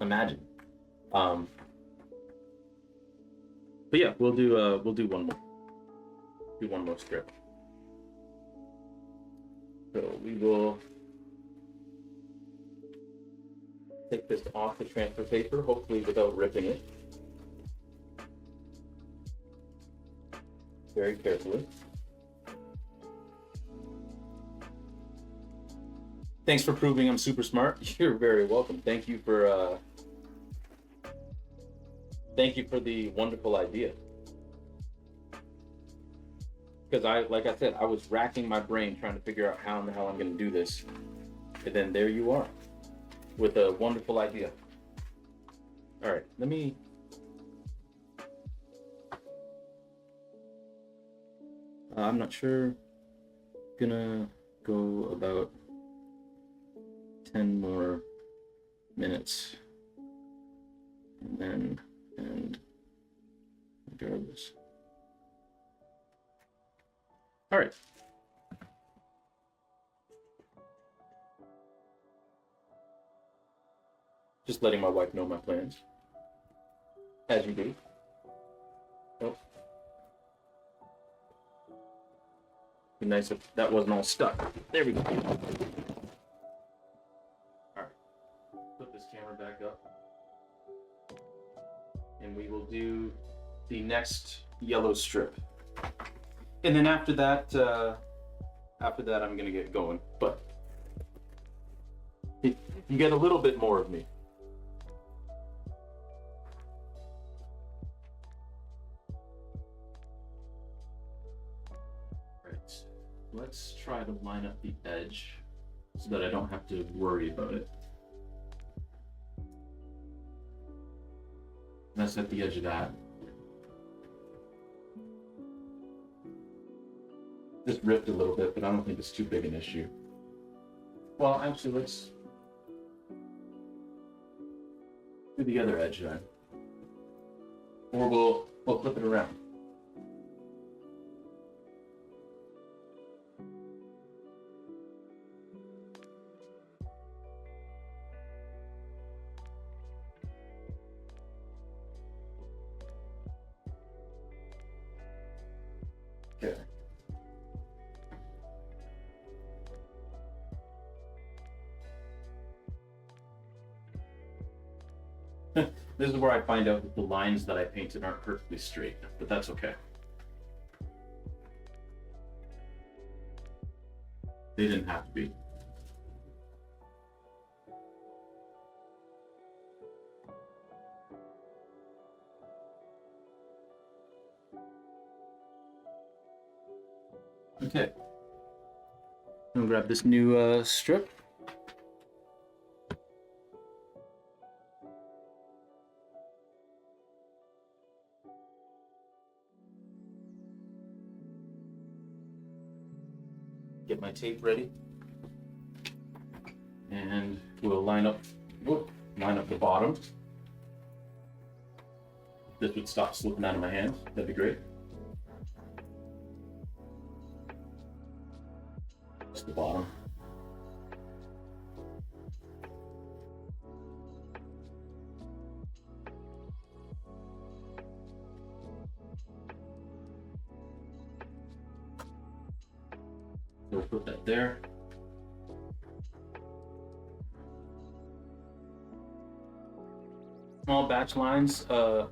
imagine. But yeah, we'll do one more. Do one more strip. So we will take this off the transfer paper, hopefully without ripping it. Very carefully. Thanks for proving I'm super smart. You're very welcome. Thank you for the wonderful idea. Because like I said, I was racking my brain trying to figure out how in the hell I'm going to do this. And then there you are with a wonderful idea. All right, let me... I'm not sure. Gonna go about 10 more minutes. And regardless. All right. Just letting my wife know my plans. As you do. Oh. Be nice if that wasn't all stuck. There we go. All right. Put this camera back up. And we will do the next yellow strip. And then after that, I'm gonna get going. But you get a little bit more of me. Right. Let's try to line up the edge so that I don't have to worry about it. That's at the edge of that. This ripped a little bit, but I don't think it's too big an issue. Well, actually, let's do the other edge then. Or we'll flip it around. Okay. This is where I find out that the lines that I painted aren't perfectly straight, but that's okay. They didn't have to be. Okay. I'm gonna grab this new strip. Get my tape ready, and we'll line up the bottom. This would stop slipping out of my hands. That'd be great. Just the bottom. We'll put that there. Small batch lines for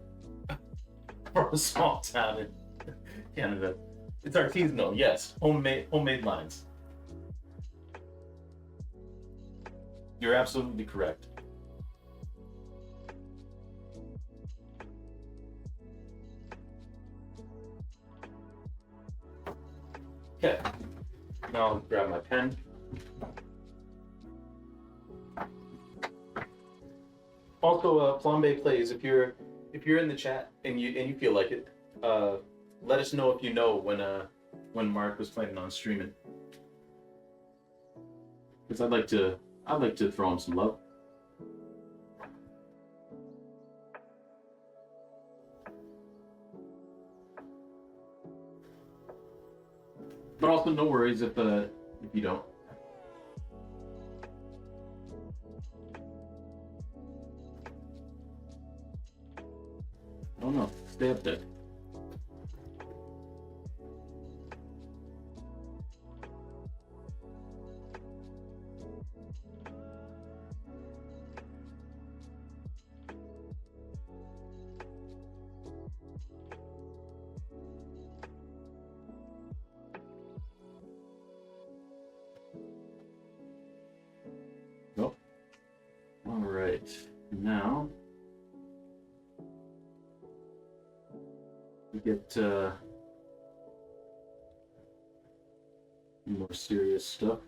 a small town in Canada. It's artisanal, yes. Homemade lines. You're absolutely correct. Okay. Now I'll grab my pen. Also, Flambe Plays, if you're in the chat and you feel like it, let us know if you know when Mark was planning on streaming. Because I'd like to throw him some love. But also no worries if you don't. stabbed it. Nope. All right, now we get more serious stuff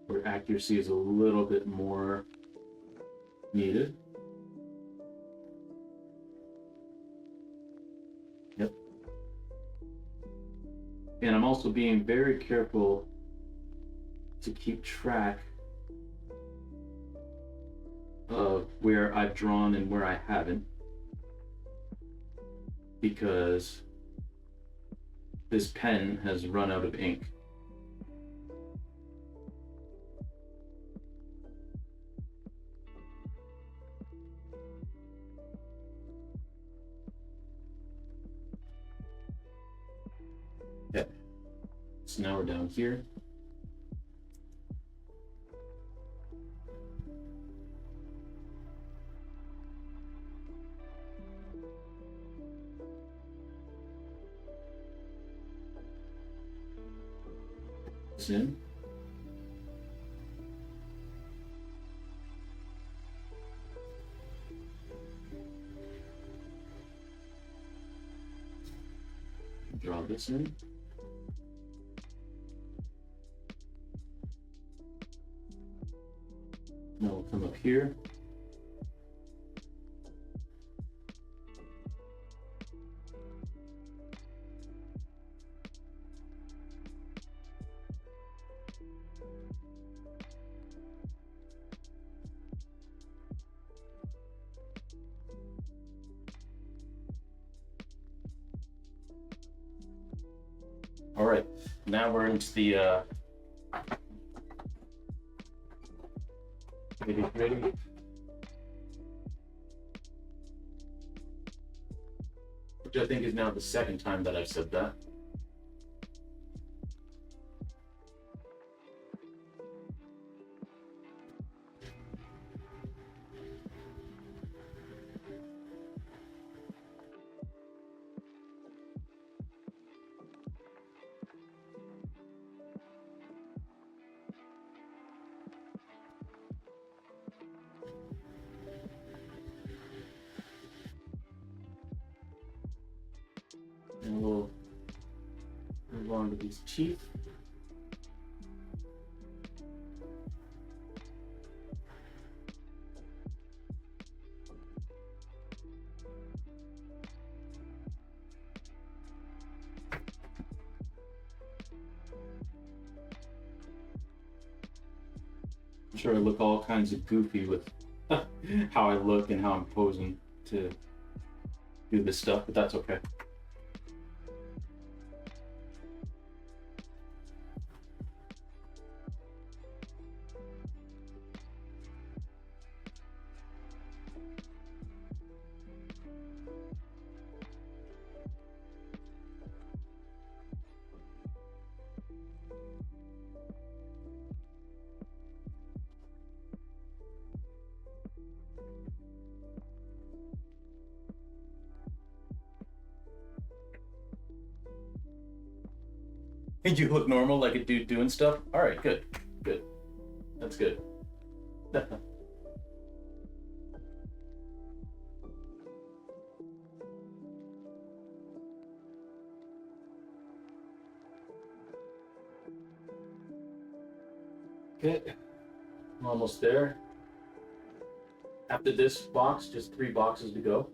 where accuracy is a little bit more needed. Yep. And I'm also being very careful to keep track of where I've drawn and where I haven't, because this pen has run out of ink. Okay, so now we're down here. In. Draw this in. Now we'll come up here. All right, now we're into the nitty-gritty. Which I think is now the second time that I've said that. And we'll move on to these teeth. I'm sure I look all kinds of goofy with how I look and how I'm posing to do this stuff, but that's okay. And you look normal, like a dude doing stuff? All right, good, good. That's good. Okay, I'm almost there. After this box, just 3 boxes to go.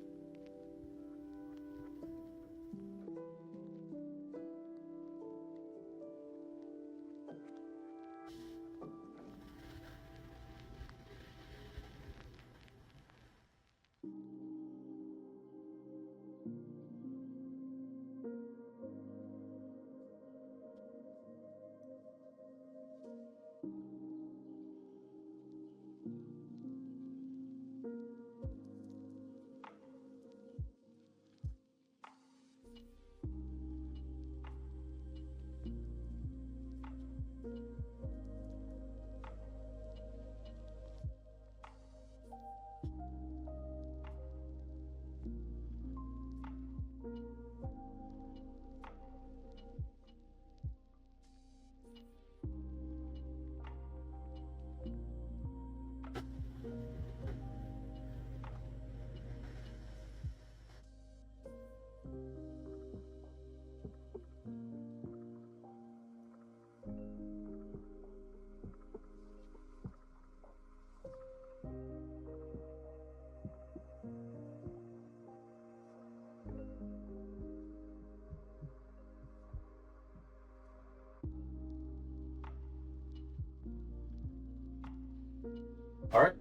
All right.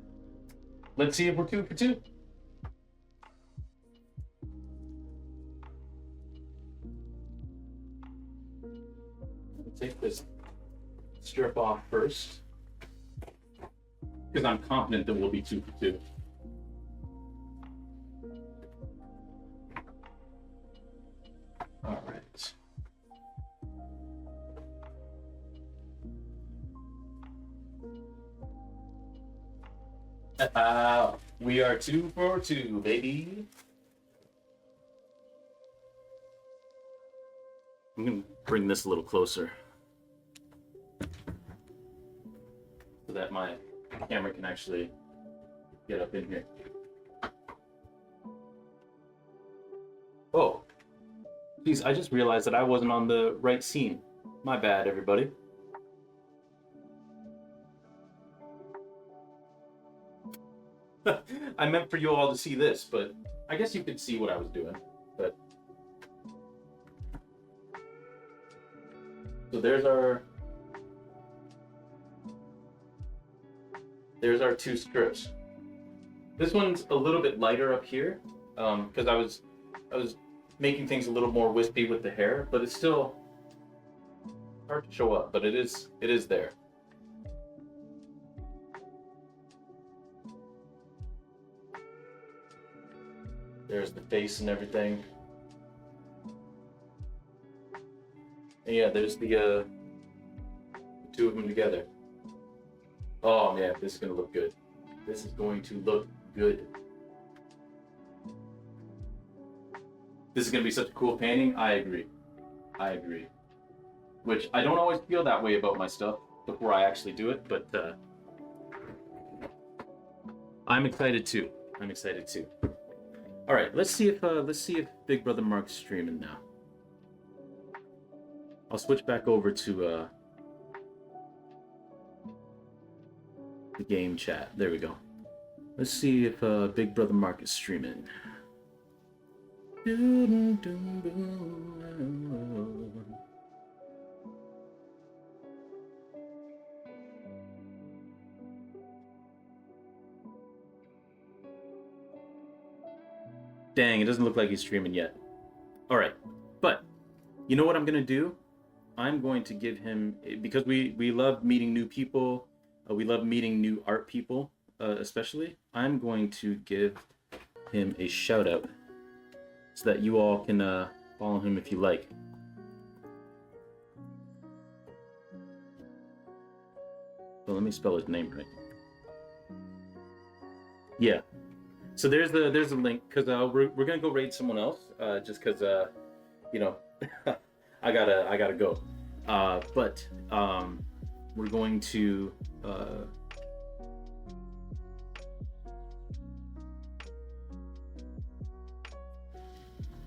Let's see if we're 2 for 2. Take this strip off first, because I'm confident that we'll be 2 for 2. All right. We are 2 for 2, baby. I'm gonna bring this a little closer so that my camera can actually get up in here. Oh, geez, I just realized that I wasn't on the right scene. My bad, everybody. I meant for you all to see this, but I guess you could see what I was doing. But so there's our 2 strips. This one's a little bit lighter up here, because I was making things a little more wispy with the hair, but it's still hard to show up, but it is there. There's the face and everything. And yeah, there's the 2 of them together. Oh man, this is gonna look good. This is going to look good. This is gonna be such a cool painting. I agree. Which I don't always feel that way about my stuff before I actually do it, but I'm excited too. All right, let's see if Big Brother Mark's streaming now. I'll switch back over to the game chat. There we go. Let's see if Big Brother Mark is streaming. Dang, it doesn't look like he's streaming yet. All right, but you know what I'm gonna do? I'm going to give him, because we love meeting new people, we love meeting new art people, especially. I'm going to give him a shout out so that you all can follow him if you like. So let me spell his name right. Yeah. So there's a link, because we're gonna go raid someone else, just because you know I gotta go. But we're going to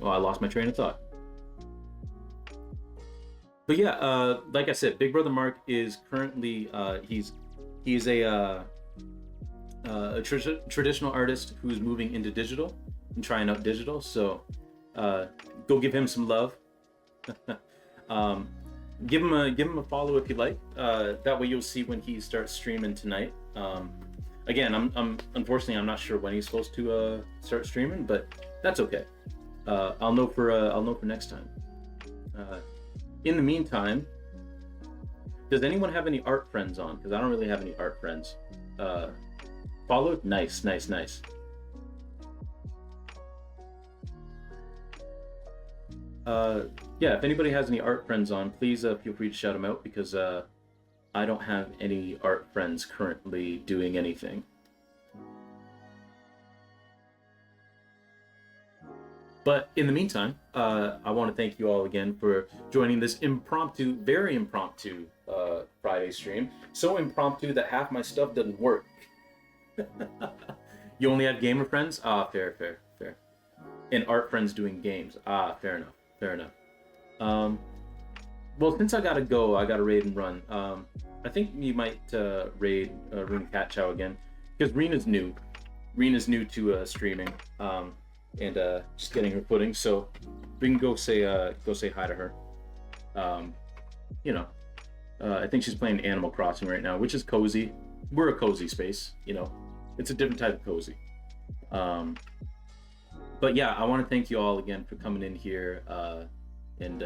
well, I lost my train of thought. But yeah, like I said, Big Brother Mark is currently he's a traditional artist who's moving into digital and trying out digital. So go give him some love. Give him a follow if you like. That way you'll see when he starts streaming tonight. Again, I'm unfortunately I'm not sure when he's supposed to start streaming, but that's okay. I'll know for next time. In the meantime, does anyone have any art friends on? Because I don't really have any art friends. Followed? Nice. Yeah, if anybody has any art friends on, please feel free to shout them out, because I don't have any art friends currently doing anything. But in the meantime, I want to thank you all again for joining this very impromptu Friday stream. So impromptu that half my stuff doesn't work. You only have gamer friends? Ah, fair. And art friends doing games? Ah, fair enough. Well, since I gotta go, I gotta raid and run. I think you might raid Rune Cat Chow again, because Rena's new. Rena's new to streaming, and just getting her footing. So we can go say hi to her. You know, I think she's playing Animal Crossing right now, which is cozy. we're a cozy space, you know. It's a different type of cozy. But yeah, I want to thank you all again for coming in here and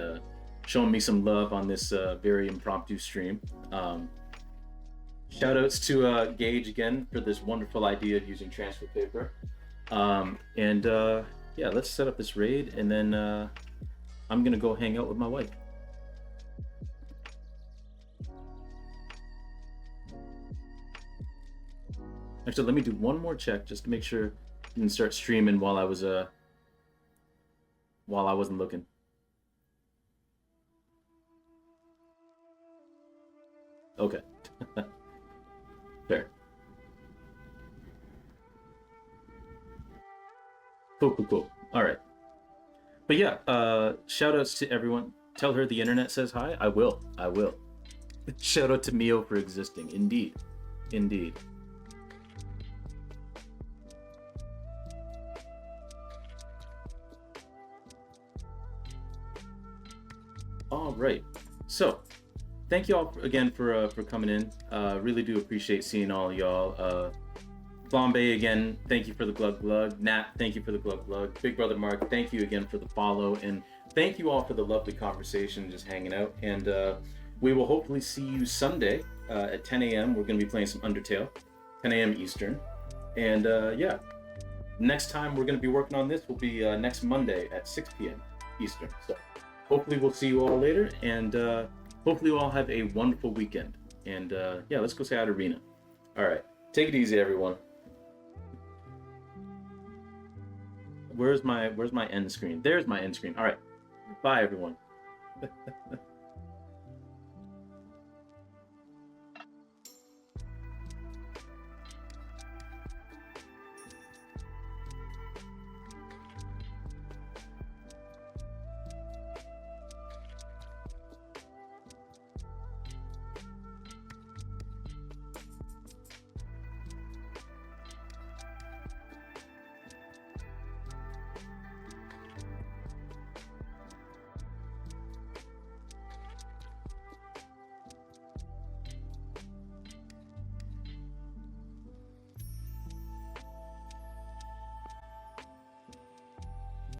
showing me some love on this very impromptu stream. Shout outs to Gage again for this wonderful idea of using transfer paper. Yeah, let's set up this raid, and then I'm gonna go hang out with my wife. Actually, let me do one more check just to make sure I didn't start streaming while I wasn't looking. Okay. Fair. Cool. All right. But yeah, shout outs to everyone. Tell her the internet says hi. I will. Shout out to Mio for existing. Indeed. All right. So, thank you all again for coming in. Really do appreciate seeing all y'all. Flambe again, thank you for the glug. Nat, thank you for the glug. Big Brother Mark, thank you again for the follow, and thank you all for the lovely conversation, just hanging out. And we will hopefully see you Sunday at 10 a.m. We're going to be playing some Undertale, 10 a.m. Eastern. And yeah, next time we're going to be working on this will be next Monday at 6 p.m. Eastern. So hopefully we'll see you all later, and hopefully you all have a wonderful weekend. And yeah, let's go say hi to Rena. All right, take it easy, everyone. Where's my end screen? There's my end screen. All right. Bye, everyone.